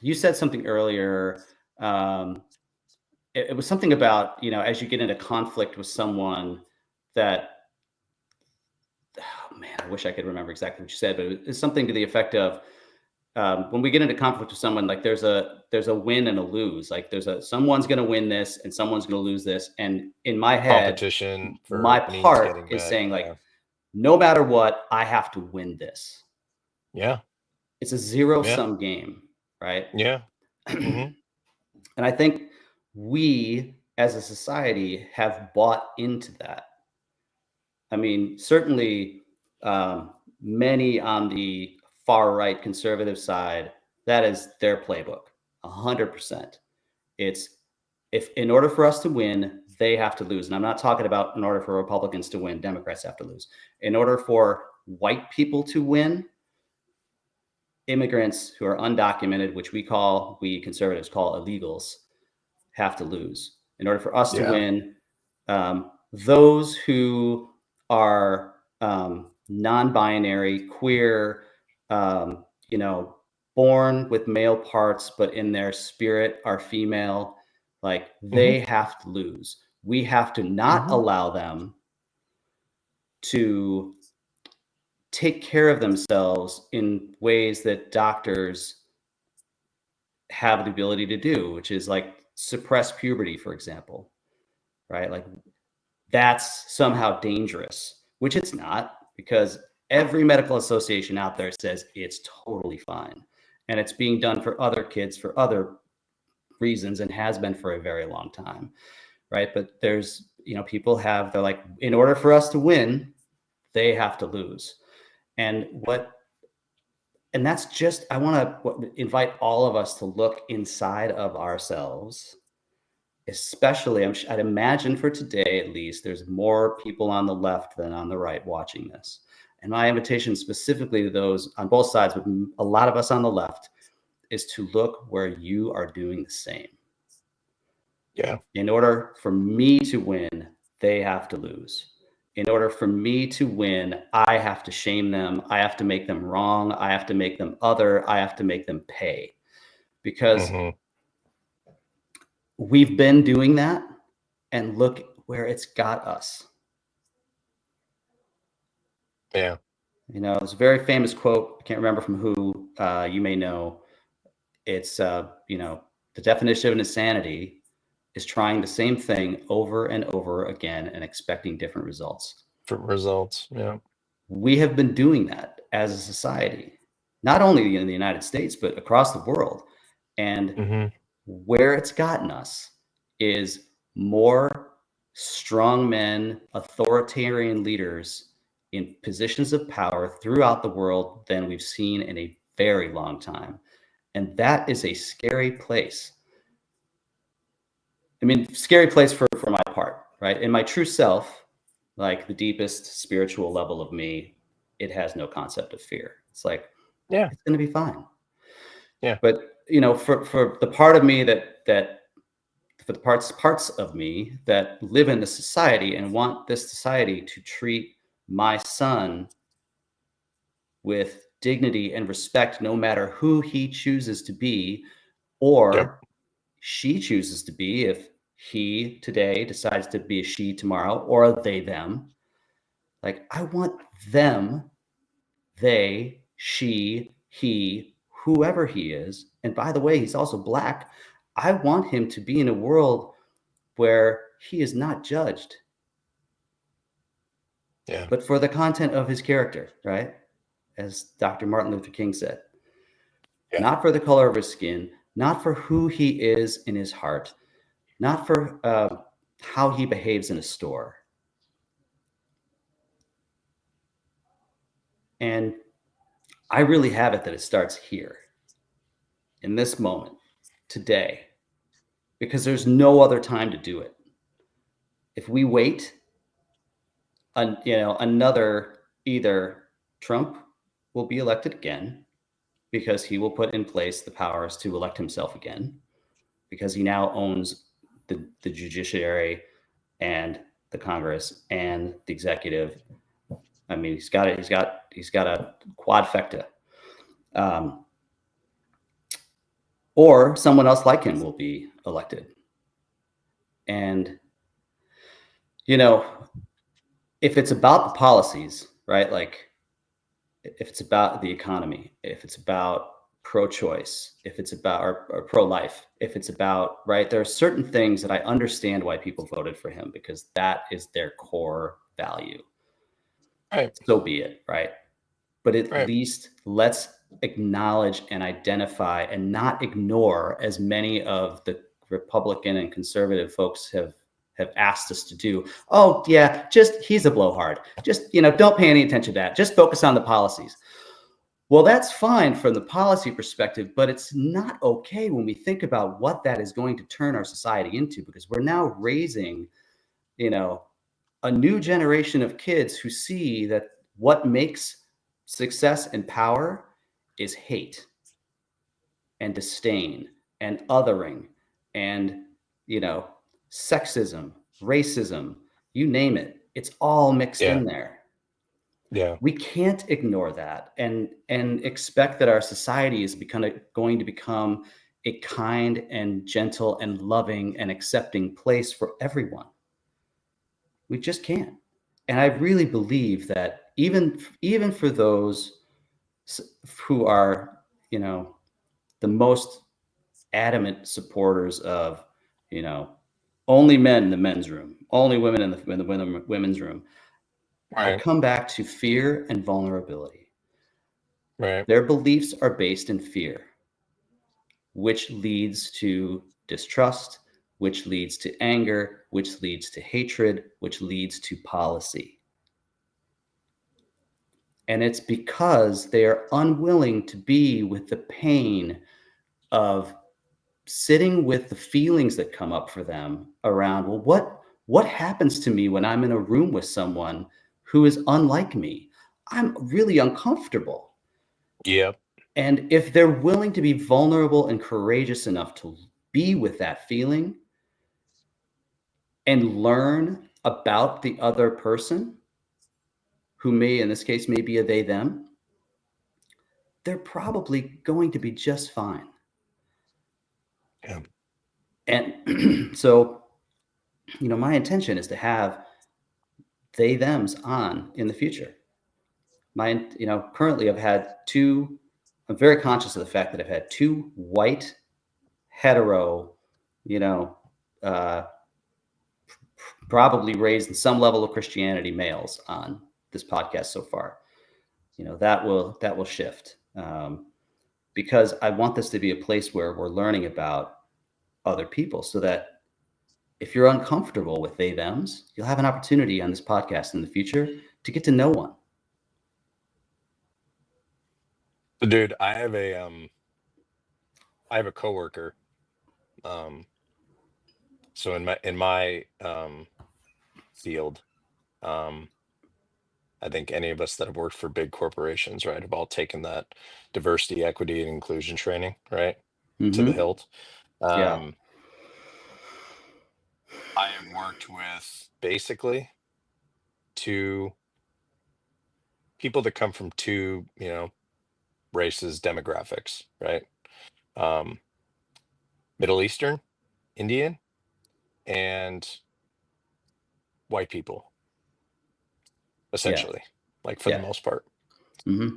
[SPEAKER 1] You said something earlier. It was something about, you know, as you get into conflict with someone that, oh man, I wish I could remember exactly what you said, but it's something to the effect of, when we get into conflict with someone, like there's a win and a lose. Like someone's going to win this and someone's going to lose this. And in my head,
[SPEAKER 2] Competition for
[SPEAKER 1] my
[SPEAKER 2] needs
[SPEAKER 1] part
[SPEAKER 2] getting
[SPEAKER 1] is
[SPEAKER 2] met.
[SPEAKER 1] saying
[SPEAKER 2] Yeah.
[SPEAKER 1] like, no matter what, I have to win this.
[SPEAKER 2] Yeah.
[SPEAKER 1] It's a zero-sum game, right?
[SPEAKER 2] Yeah. Mhm.
[SPEAKER 1] And I think we as a society have bought into that. I mean, certainly many on the far right conservative side, that is their playbook, 100%. It's if in order for us to win, they have to lose. And I'm not talking about in order for Republicans to win, Democrats have to lose. In order for white people to win, immigrants who are undocumented, which we conservatives call illegals, have to lose. In order for us to
[SPEAKER 2] Yeah.
[SPEAKER 1] win, those who are non-binary, queer, you know, born with male parts, but in their spirit are female, like they have to lose. We have to not allow them to take care of themselves in ways that doctors have the ability to do, which is like suppress puberty, for example, right? Like that's somehow dangerous, which it's not, because every medical association out there says it's totally fine. And it's being done for other kids for other reasons and has been for a very long time, right? But there's, you know, they're like, in order for us to win, they have to lose. And that's just, I want to invite all of us to look inside of ourselves. Especially, I'd imagine for today, at least, there's more people on the left than on the right watching this. And my invitation specifically to those on both sides, but a lot of us on the left, is to look where you are doing the same.
[SPEAKER 2] Yeah.
[SPEAKER 1] In order for me to win, they have to lose. In order for me to win, I have to shame them. I have to make them wrong. I have to make them other. I have to make them pay. Because we've been doing that, and look where it's got us.
[SPEAKER 2] Yeah.
[SPEAKER 1] You know, it's a very famous quote. I can't remember from who, you may know. It's, you know, the definition of insanity is trying the same thing over and over again and expecting different results.
[SPEAKER 2] Different results. Yeah.
[SPEAKER 1] We have been doing that as a society, not only in the United States, but across the world. And where it's gotten us is more strong men, authoritarian leaders in positions of power throughout the world than we've seen in a very long time. And that is a scary place. I mean, scary place for my part, right? In my true self, like the deepest spiritual level of me, it has no concept of fear. It's like,
[SPEAKER 2] Yeah.
[SPEAKER 1] it's going to be fine.
[SPEAKER 2] Yeah.
[SPEAKER 1] But, you know, for the part of me for the parts of me that live in the society and want this society to treat my son with dignity and respect, no matter who he chooses to be, or she chooses to be, if he today decides to be a she tomorrow, or they, them, Like, I want them, they, she, he, whoever he is. And by the way, he's also Black. I want him to be in a world where he is not judged,
[SPEAKER 2] Yeah.
[SPEAKER 1] but for the content of his character, right? As Dr. Martin Luther King said,
[SPEAKER 2] Yeah.
[SPEAKER 1] not for the color of his skin, not for who he is in his heart, not for how he behaves in a store. And I really have it that it starts here, in this moment, today, because there's no other time to do it. If we wait, another either Trump will be elected again because he will put in place the powers to elect himself again, because he now owns the judiciary and the Congress and the executive. I mean, he's got a quadfecta. Um, or someone else like him will be elected. And, you know, if it's about the policies, right? Like, if it's about the economy, if it's about pro-choice, if it's about or pro-life, if it's about, right, there are certain things that I understand why people voted for him, because that is their core value.
[SPEAKER 2] Right.
[SPEAKER 1] So be it, right? But at
[SPEAKER 2] Right.
[SPEAKER 1] least let's acknowledge and identify and not ignore, as many of the Republican and conservative folks have asked us to do. Oh yeah, just he's a blowhard. Just, don't pay any attention to that. Just focus on the policies. Well, that's fine from the policy perspective, but it's not okay when we think about what that is going to turn our society into, because we're now raising, you know, a new generation of kids who see that what makes success and power is hate and disdain and othering and, you know, sexism, racism, you name it. It's all mixed
[SPEAKER 2] Yeah.
[SPEAKER 1] in there.
[SPEAKER 2] Yeah.
[SPEAKER 1] We can't ignore that and expect that our society is going to become a kind and gentle and loving and accepting place for everyone. We just can't. And I really believe that even for those who are, the most adamant supporters of, you know, only men in the men's room, only women in the women's room, I
[SPEAKER 2] Right.
[SPEAKER 1] come back to fear and vulnerability.
[SPEAKER 2] Right.
[SPEAKER 1] Their beliefs are based in fear, which leads to distrust, which leads to anger, which leads to hatred, which leads to policy. And it's because they are unwilling to be with the pain of sitting with the feelings that come up for them around, well, what happens to me when I'm in a room with someone who is unlike me? I'm really uncomfortable.
[SPEAKER 2] Yep.
[SPEAKER 1] And if they're willing to be vulnerable and courageous enough to be with that feeling and learn about the other person, who may, in this case, may be a they, them, they're probably going to be just fine.
[SPEAKER 2] Yeah.
[SPEAKER 1] And so, my intention is to have they, thems on in the future. Currently I'm very conscious of the fact that I've had two white, hetero, you know, uh, probably raised in some level of Christianity males on this podcast so far. That will shift, because I want this to be a place where we're learning about other people, so that if you're uncomfortable with they thems, you'll have an opportunity on this podcast in the future to get to know one.
[SPEAKER 2] So, dude, I have a coworker. Um, so in my field, um, I think any of us that have worked for big corporations, right, have all taken that diversity, equity, and inclusion training, right, to the
[SPEAKER 1] Mm-hmm.
[SPEAKER 2] hilt.
[SPEAKER 1] Yeah.
[SPEAKER 2] Um, I have worked with basically two people that come from two, races, demographics, right? Um, Middle Eastern, Indian, and white people. essentially, like for the
[SPEAKER 1] Yeah.
[SPEAKER 2] most part.
[SPEAKER 1] Hmm.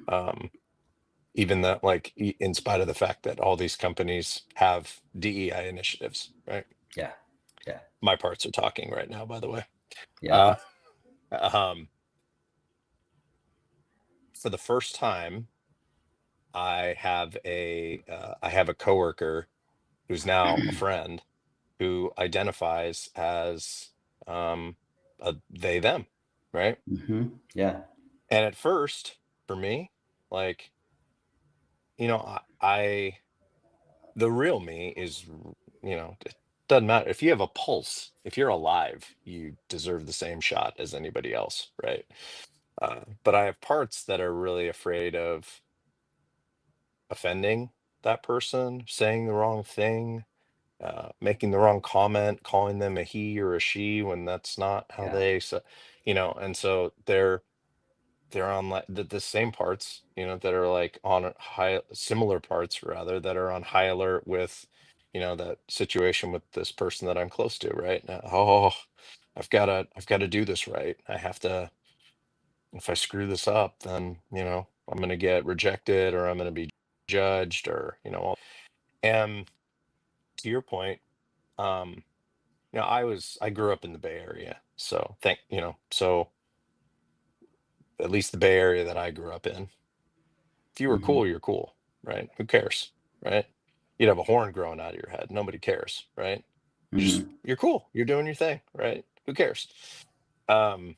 [SPEAKER 2] Even that, like, in spite of the fact that all these companies have DEI initiatives, right?
[SPEAKER 1] Yeah. Yeah.
[SPEAKER 2] My parts are talking right now, by the way.
[SPEAKER 1] Yeah.
[SPEAKER 2] Uh, um, for the first time, I have a coworker who's now a friend who identifies as a they them, right?
[SPEAKER 1] Hmm. Yeah.
[SPEAKER 2] And at first, for me, like, I the real me is, it doesn't matter if you have a pulse. If you're alive, you deserve the same shot as anybody else, right? But I have parts that are really afraid of offending that person, saying the wrong thing, making the wrong comment, calling them a he or a she when that's not how
[SPEAKER 1] Yeah.
[SPEAKER 2] they. So, and so they're on like the same parts, that are like on a high, similar parts rather, that are on high alert with, that situation with this person that I'm close to, right? Oh, I've got to do this right. I have to. If I screw this up, then I'm going to get rejected, or I'm going to be judged, or and to your point, um I grew up in the Bay Area, so so at least the Bay Area that I grew up in, if you were
[SPEAKER 1] Hmm.
[SPEAKER 2] cool, you're cool, right? Who cares, right? You'd have a horn growing out of your head. Nobody cares, right?
[SPEAKER 1] Hmm.
[SPEAKER 2] You're cool. You're doing your thing, right? Who cares? Um,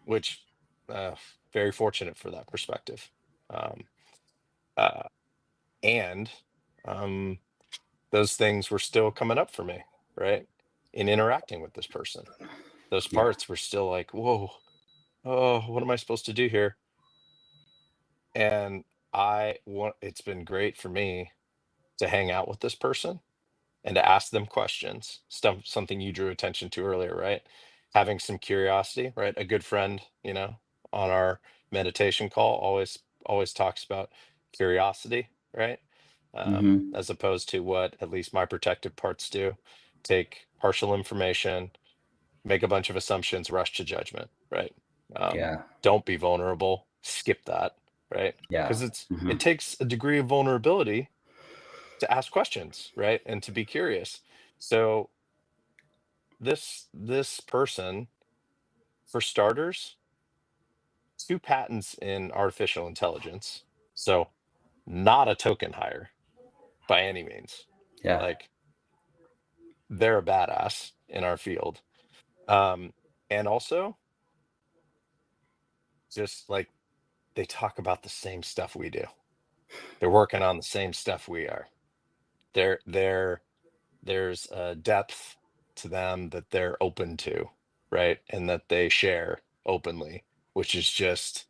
[SPEAKER 2] which uh, very fortunate for that perspective. Um, uh, and um, those things were still coming up for me, right? In interacting with this person, those
[SPEAKER 1] Yeah.
[SPEAKER 2] parts were still like, whoa, oh, what am I supposed to do here? And it's been great for me to hang out with this person and to ask them questions. Something you drew attention to earlier, right? Having some curiosity, right? A good friend, on our meditation call always talks about curiosity, right?
[SPEAKER 1] Hmm.
[SPEAKER 2] As opposed to what at least my protective parts do: take partial information, make a bunch of assumptions, rush to judgment, right?
[SPEAKER 1] Yeah.
[SPEAKER 2] Don't be vulnerable, skip that, right?
[SPEAKER 1] Yeah.
[SPEAKER 2] Because
[SPEAKER 1] Hmm.
[SPEAKER 2] it takes a degree of vulnerability to ask questions, right? And to be curious. So this person, for starters, 2 patents in artificial intelligence. So not a token hire by any means.
[SPEAKER 1] Yeah.
[SPEAKER 2] Like, they're a badass in our field. Um, and also, just like, they talk about the same stuff we do. They're working on the same stuff we are. They're there's a depth to them that they're open to, right? And that they share openly, which is just,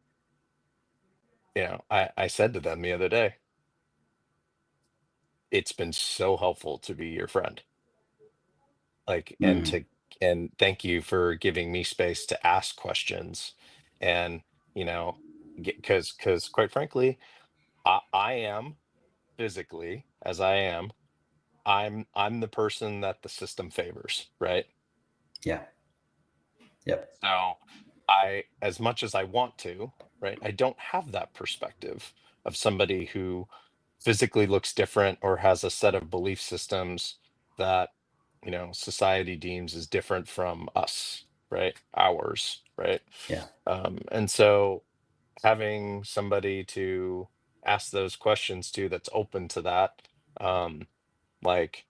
[SPEAKER 2] I said to them the other day, it's been so helpful to be your friend. Like,
[SPEAKER 1] Hmm.
[SPEAKER 2] and thank you for giving me space to ask questions. And, you know, because quite frankly, I am physically as I am, I'm the person that the system favors, right?
[SPEAKER 1] Yeah. Yep.
[SPEAKER 2] So as much as I want to, right, I don't have that perspective of somebody who physically looks different or has a set of belief systems that, society deems as different from us, right? Ours, right?
[SPEAKER 1] Yeah.
[SPEAKER 2] And so having somebody to ask those questions to that's open to that, um, like,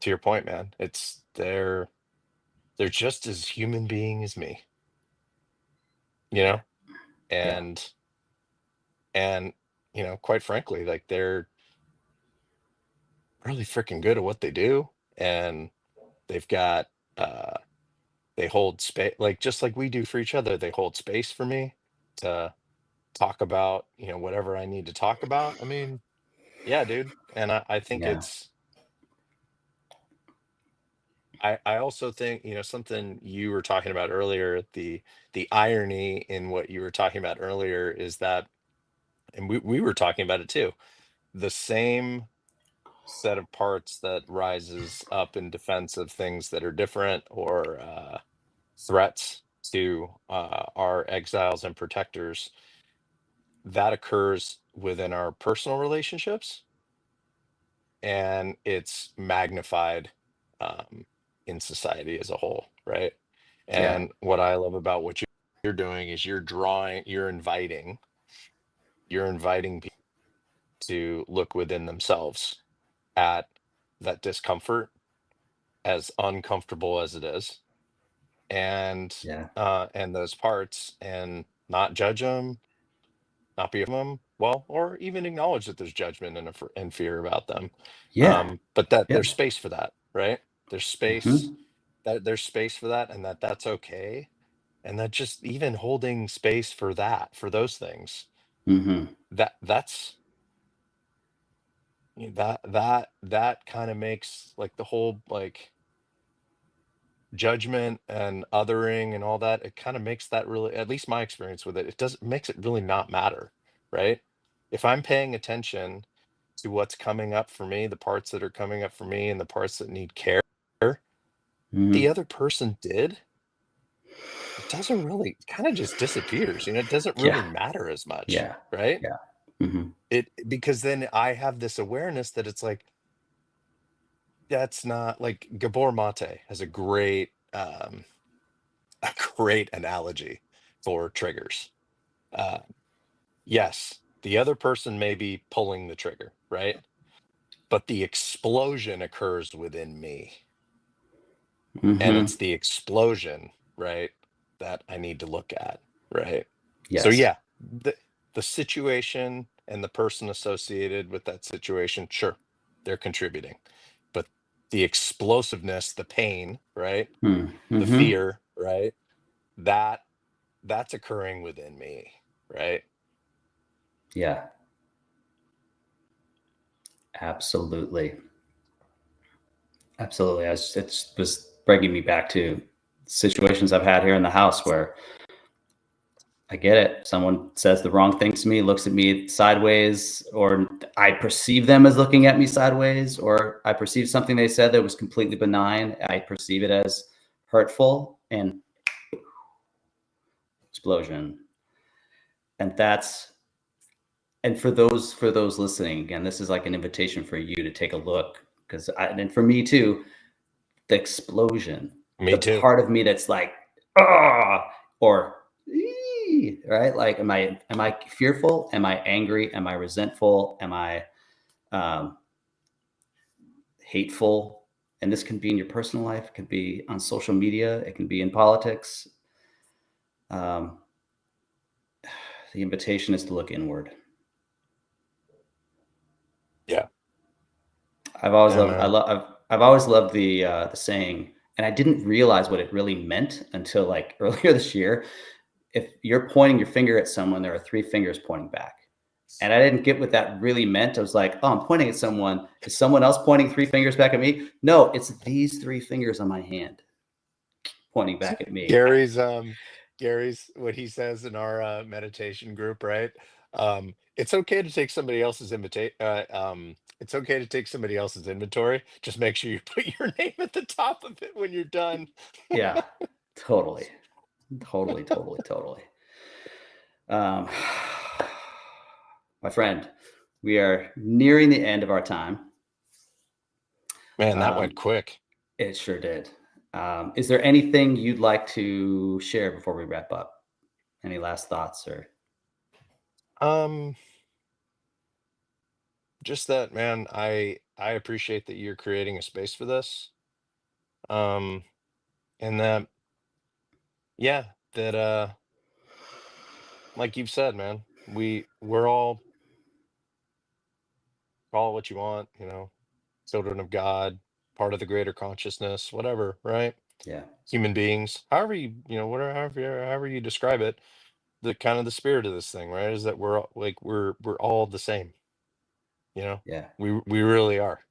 [SPEAKER 2] to your point, man, they're just as human being as me, you
[SPEAKER 1] Yeah.
[SPEAKER 2] know?
[SPEAKER 1] Yeah.
[SPEAKER 2] And quite frankly, like, they're really freaking good at what they do. And they've got uh they hold space, like, just like we do for each other. They hold space for me to talk about, whatever I need to talk about. I mean, yeah, dude. And I think
[SPEAKER 1] Yeah.
[SPEAKER 2] I also think, something you were talking about earlier, the irony in what you were talking about earlier is that, and we were talking about it too, the same set of parts that rises up in defense of things that are different, or threats, to our exiles and protectors, that occurs within our personal relationships, and it's magnified in society as a whole, right?
[SPEAKER 1] Yeah.
[SPEAKER 2] And what I love about what you're doing is you're inviting people to look within themselves at that discomfort, as uncomfortable as it is,
[SPEAKER 1] Yeah.
[SPEAKER 2] and those parts, and not judge them, not be them, well, or even acknowledge that there's judgment and fear about them.
[SPEAKER 1] Yeah.
[SPEAKER 2] But that
[SPEAKER 1] Yeah.
[SPEAKER 2] there's space for that, right? There's space,
[SPEAKER 1] Hmm.
[SPEAKER 2] that there's space for that, and that's okay. And that just even holding space for that, for those things,
[SPEAKER 1] Hmm.
[SPEAKER 2] that's that kind of makes like the whole like judgment and othering and all that, it kind of makes that really, at least my experience with it, it doesn't makes it really not matter, right? If I'm paying attention to what's coming up for me, the parts that are coming up for me and the parts that need care, the
[SPEAKER 1] Hmm.
[SPEAKER 2] other person did, it doesn't really, kind of just disappears, it doesn't
[SPEAKER 1] Yeah.
[SPEAKER 2] really matter as much,
[SPEAKER 1] Yeah.
[SPEAKER 2] right?
[SPEAKER 1] Yeah. Hmm.
[SPEAKER 2] It, because then I have this awareness that it's like, that's not like Gabor Mate has a great a great analogy for triggers. Uh, yes, the other person may be pulling the trigger, right? But the explosion occurs within me. And
[SPEAKER 1] Hmm.
[SPEAKER 2] it's the explosion, right, that I need to look at, right? So
[SPEAKER 1] Yes.
[SPEAKER 2] yeah, the situation and the person associated with that situation, sure, they're contributing. But the explosiveness, the pain, right? The
[SPEAKER 1] Hmm.
[SPEAKER 2] fear, right? That that's occurring within me, right?
[SPEAKER 1] Yeah. Absolutely. Absolutely. It was bringing me back to situations I've had here in the house where I get it. Someone says the wrong thing to me, looks at me sideways, or I perceive them as looking at me sideways, or I perceive something they said that was completely benign. I perceive it as hurtful, and explosion. And that's and for those listening, again, this is like an invitation for you to take a look, because and for me too, the explosion,
[SPEAKER 2] Me
[SPEAKER 1] the
[SPEAKER 2] too.
[SPEAKER 1] part of me that's like, ah, or "Ee," right? Like, am I fearful? Am I angry? Am I resentful? Am I um, hateful? And this can be in your personal life. It can be on social media. It can be in politics. Um, the invitation is to look inward.
[SPEAKER 2] Yeah.
[SPEAKER 1] I've always
[SPEAKER 2] Yeah,
[SPEAKER 1] loved.
[SPEAKER 2] man.
[SPEAKER 1] I've always loved the saying, and I didn't realize what it really meant until like earlier this year. If you're pointing your finger at someone, there are three fingers pointing back. And I didn't get what that really meant. I was like, oh, I'm pointing at someone. Is someone else pointing three fingers back at me? No, it's these three fingers on my hand pointing back at me.
[SPEAKER 2] Gary's Gary's what he says in our meditation group, right? It's okay to take somebody else's it's okay to take somebody else's inventory. Just make sure you put your name at the top of it when you're done.
[SPEAKER 1] Yeah, totally. Totally, totally, totally. Um, my friend, we are nearing the end of our time.
[SPEAKER 2] Man, that went
[SPEAKER 1] Um,
[SPEAKER 2] quick.
[SPEAKER 1] it sure did. Is there anything you'd like to share before we wrap up? Any last thoughts or?
[SPEAKER 2] Um, just that, man, I appreciate that you're creating a space for this. Um, and that, yeah, that like you've said, man, we're all, call it what you want, children of God, part of the greater consciousness, whatever, right?
[SPEAKER 1] Yeah,
[SPEAKER 2] Human beings, however whatever, however you describe it, the kind of the spirit of this thing, right? Is that we're all the same, you know?
[SPEAKER 1] yeah.
[SPEAKER 2] We really are,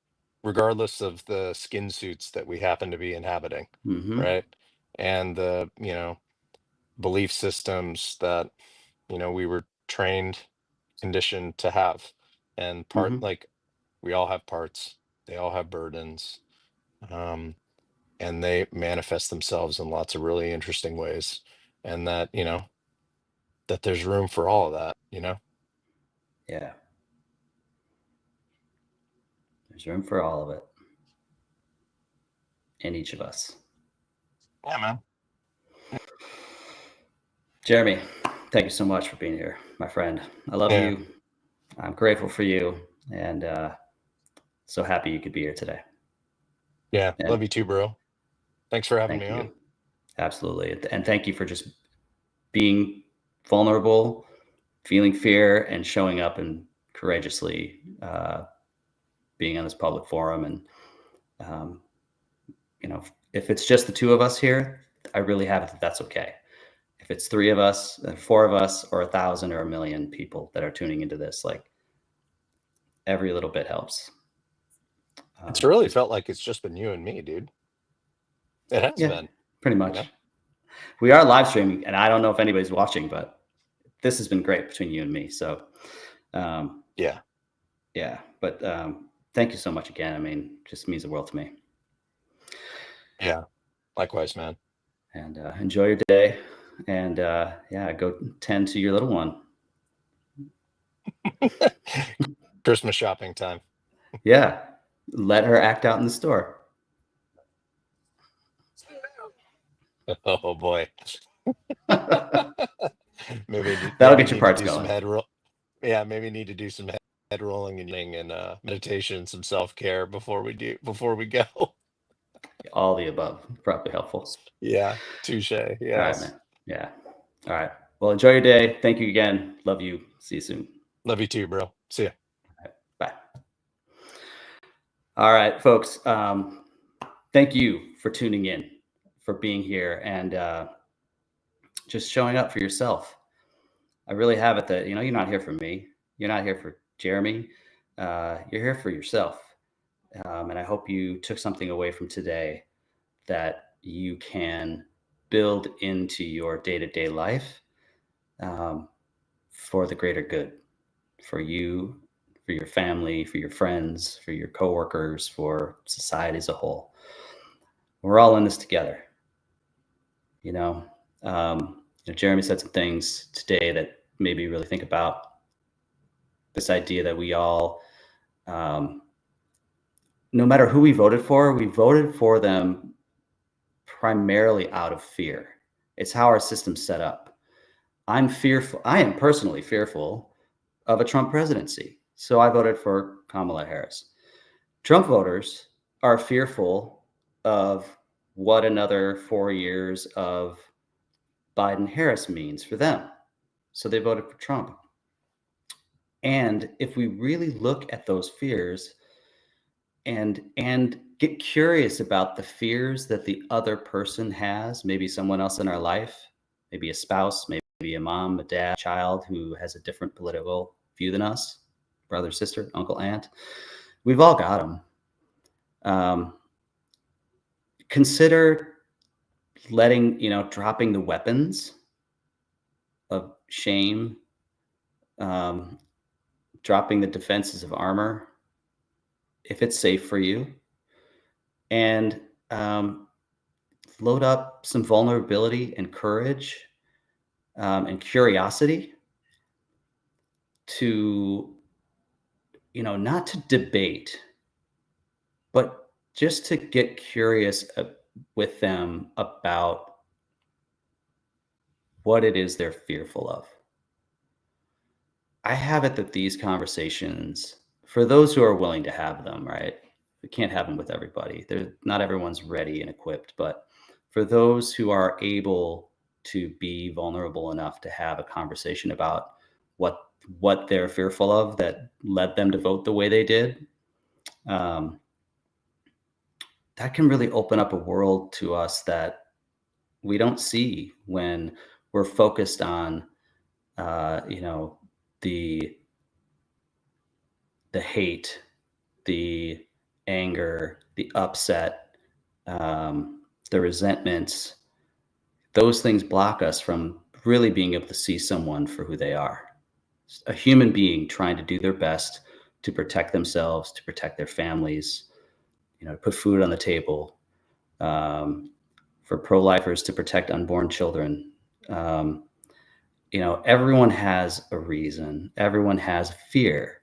[SPEAKER 2] regardless of the skin suits that we happen to be inhabiting,
[SPEAKER 1] Mhm,
[SPEAKER 2] right? And the, belief systems that, we were trained, conditioned to have. And
[SPEAKER 1] mhm,
[SPEAKER 2] we all have parts, they all have burdens, um, and they manifest themselves in lots of really interesting ways. and that, that there's room for all of that,
[SPEAKER 1] Yeah. There's room for all of it in each of us.
[SPEAKER 2] Yeah, man.
[SPEAKER 1] Jeremy, thank you so much for being here, my friend. I love
[SPEAKER 2] Yeah.
[SPEAKER 1] you. I'm grateful for you, and so happy you could be here today.
[SPEAKER 2] Yeah.
[SPEAKER 1] And
[SPEAKER 2] Love you too, bro. Thanks for having
[SPEAKER 1] thank
[SPEAKER 2] me
[SPEAKER 1] you.
[SPEAKER 2] on.
[SPEAKER 1] Absolutely. And thank you for just being vulnerable, feeling fear, and showing up and courageously being on this public forum. And, if it's just the two of us here, I really have it that that's okay. If it's three of us, four of us, or 1,000 or 1,000,000 people that are tuning into this, like every little bit helps.
[SPEAKER 2] It's really felt like it's just been you and me, dude. It has
[SPEAKER 1] Yeah,
[SPEAKER 2] been,
[SPEAKER 1] pretty
[SPEAKER 2] you
[SPEAKER 1] much.
[SPEAKER 2] know?
[SPEAKER 1] We are live streaming, and I don't know if anybody's watching, but this has been great between you and me. So,
[SPEAKER 2] Yeah.
[SPEAKER 1] yeah. But thank you so much again. I mean, just means the world to me.
[SPEAKER 2] Yeah. Likewise, man.
[SPEAKER 1] And enjoy your day. And yeah, go tend to your little one.
[SPEAKER 2] Christmas shopping time.
[SPEAKER 1] Yeah. Let her act out in the store.
[SPEAKER 2] Oh boy. maybe
[SPEAKER 1] That'll
[SPEAKER 2] maybe
[SPEAKER 1] get your
[SPEAKER 2] need to
[SPEAKER 1] parts
[SPEAKER 2] do some
[SPEAKER 1] going.
[SPEAKER 2] head roll. Yeah, maybe need to do some head rolling and meditation, some self-care before we go.
[SPEAKER 1] All the above. Probably helpful.
[SPEAKER 2] Yeah, touche.
[SPEAKER 1] All right,
[SPEAKER 2] Yes.
[SPEAKER 1] man. Yeah. All right. Well, enjoy your day. Thank you again. Love you. See you soon.
[SPEAKER 2] Love you too, bro. See ya.
[SPEAKER 1] All right, bye. All right, folks. Thank you for tuning in, for being here, and just showing up for yourself. I really have it that, you're not here for me. You're not here for Jeremy. You're here for yourself. And I hope you took something away from today that you can build into your day-to-day life for the greater good, for you, for your family, for your friends, for your coworkers, for society as a whole. We're all in this together. You know, Jeremy said some things today that made me really think about this idea that we all, no matter who we voted for them primarily out of fear. It's how our system's set up. I'm fearful. I am personally fearful of a Trump presidency. So I voted for Kamala Harris. Trump voters are fearful of what another 4 years of Biden Harris means for them. So they voted for Trump. And if we really look at those fears and get curious about the fears that the other person has, maybe someone else in our life, maybe a spouse, maybe a mom, a dad, child who has a different political view than us, brother, sister, uncle, aunt, we've all got them. Consider dropping the weapons of shame, dropping the defenses of armor, if it's safe for you, and load up some vulnerability and courage and curiosity to, not to debate, but just to get curious with them about what it is they're fearful of. I have it that these conversations, for those who are willing to have them, right? We can't have them with everybody. Not everyone's ready and equipped, but for those who are able to be vulnerable enough to have a conversation about what they're fearful of that led them to vote the way they did, that can really open up a world to us that we don't see when we're focused on, the hate, the anger, the upset, the resentments. Those things block us from really being able to see someone for who they are. A human being trying to do their best to protect themselves, to protect their families, put food on the table, for pro-lifers to protect unborn children, Um, everyone has a reason. Everyone has fear.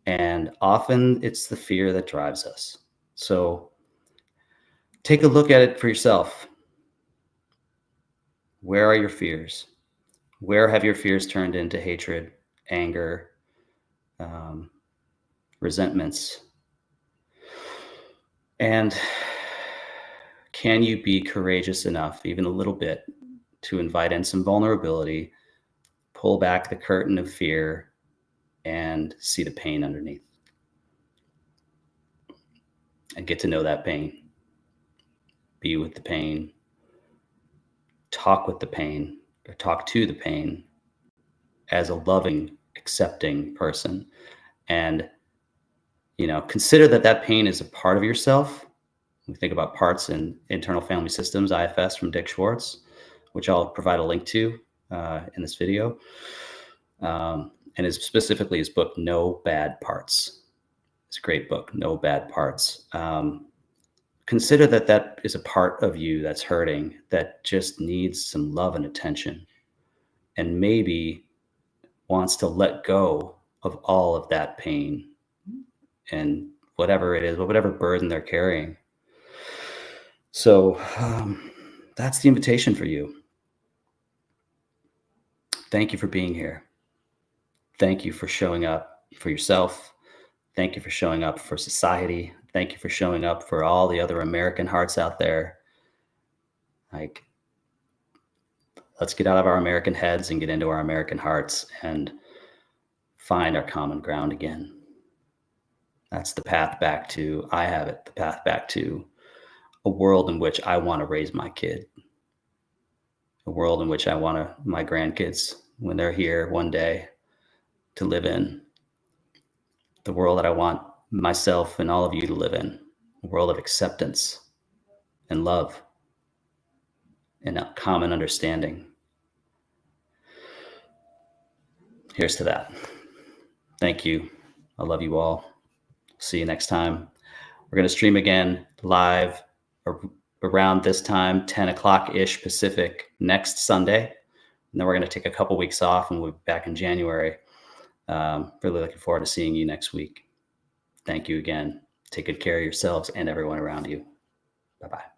[SPEAKER 1] And often it's the fear that drives us. So take a look at it for yourself. Where are your fears? Where have your fears turned into hatred, anger, um, resentments? And can you be courageous enough, even a little bit, to invite in some vulnerability, pull back the curtain of fear, and see the pain underneath? And get to know that pain. Be with the pain. Talk with the pain, or talk to the pain as a loving, accepting person. And, consider that pain is a part of yourself. We think about parts in internal family systems, IFS, from Dick Schwartz, which I'll provide a link to in this video. And is specifically his book, No Bad Parts. It's a great book, No Bad Parts. Consider that is a part of you that's hurting, that just needs some love and attention, and maybe wants to let go of all of that pain and whatever it is, whatever burden they're carrying. So that's the invitation for you. Thank you for being here. Thank you for showing up for yourself. Thank you for showing up for society. Thank you for showing up for all the other American hearts out there. Like, let's get out of our American heads and get into our American hearts and find our common ground again. That's the path back to, I have it, the path back to a world in which I want to raise my kid. A world in which I want my grandkids, when they're here one day, to live in. The world that I want myself and all of you to live in. A world of acceptance and love and a common understanding. Here's to that. Thank you. I love you all. See you next time. We're going to stream again live around this time, 10 o'clock-ish Pacific, next Sunday. And then we're going to take a couple weeks off and we'll be back in January. Really looking forward to seeing you next week. Thank you again. Take good care of yourselves and everyone around you. Bye-bye.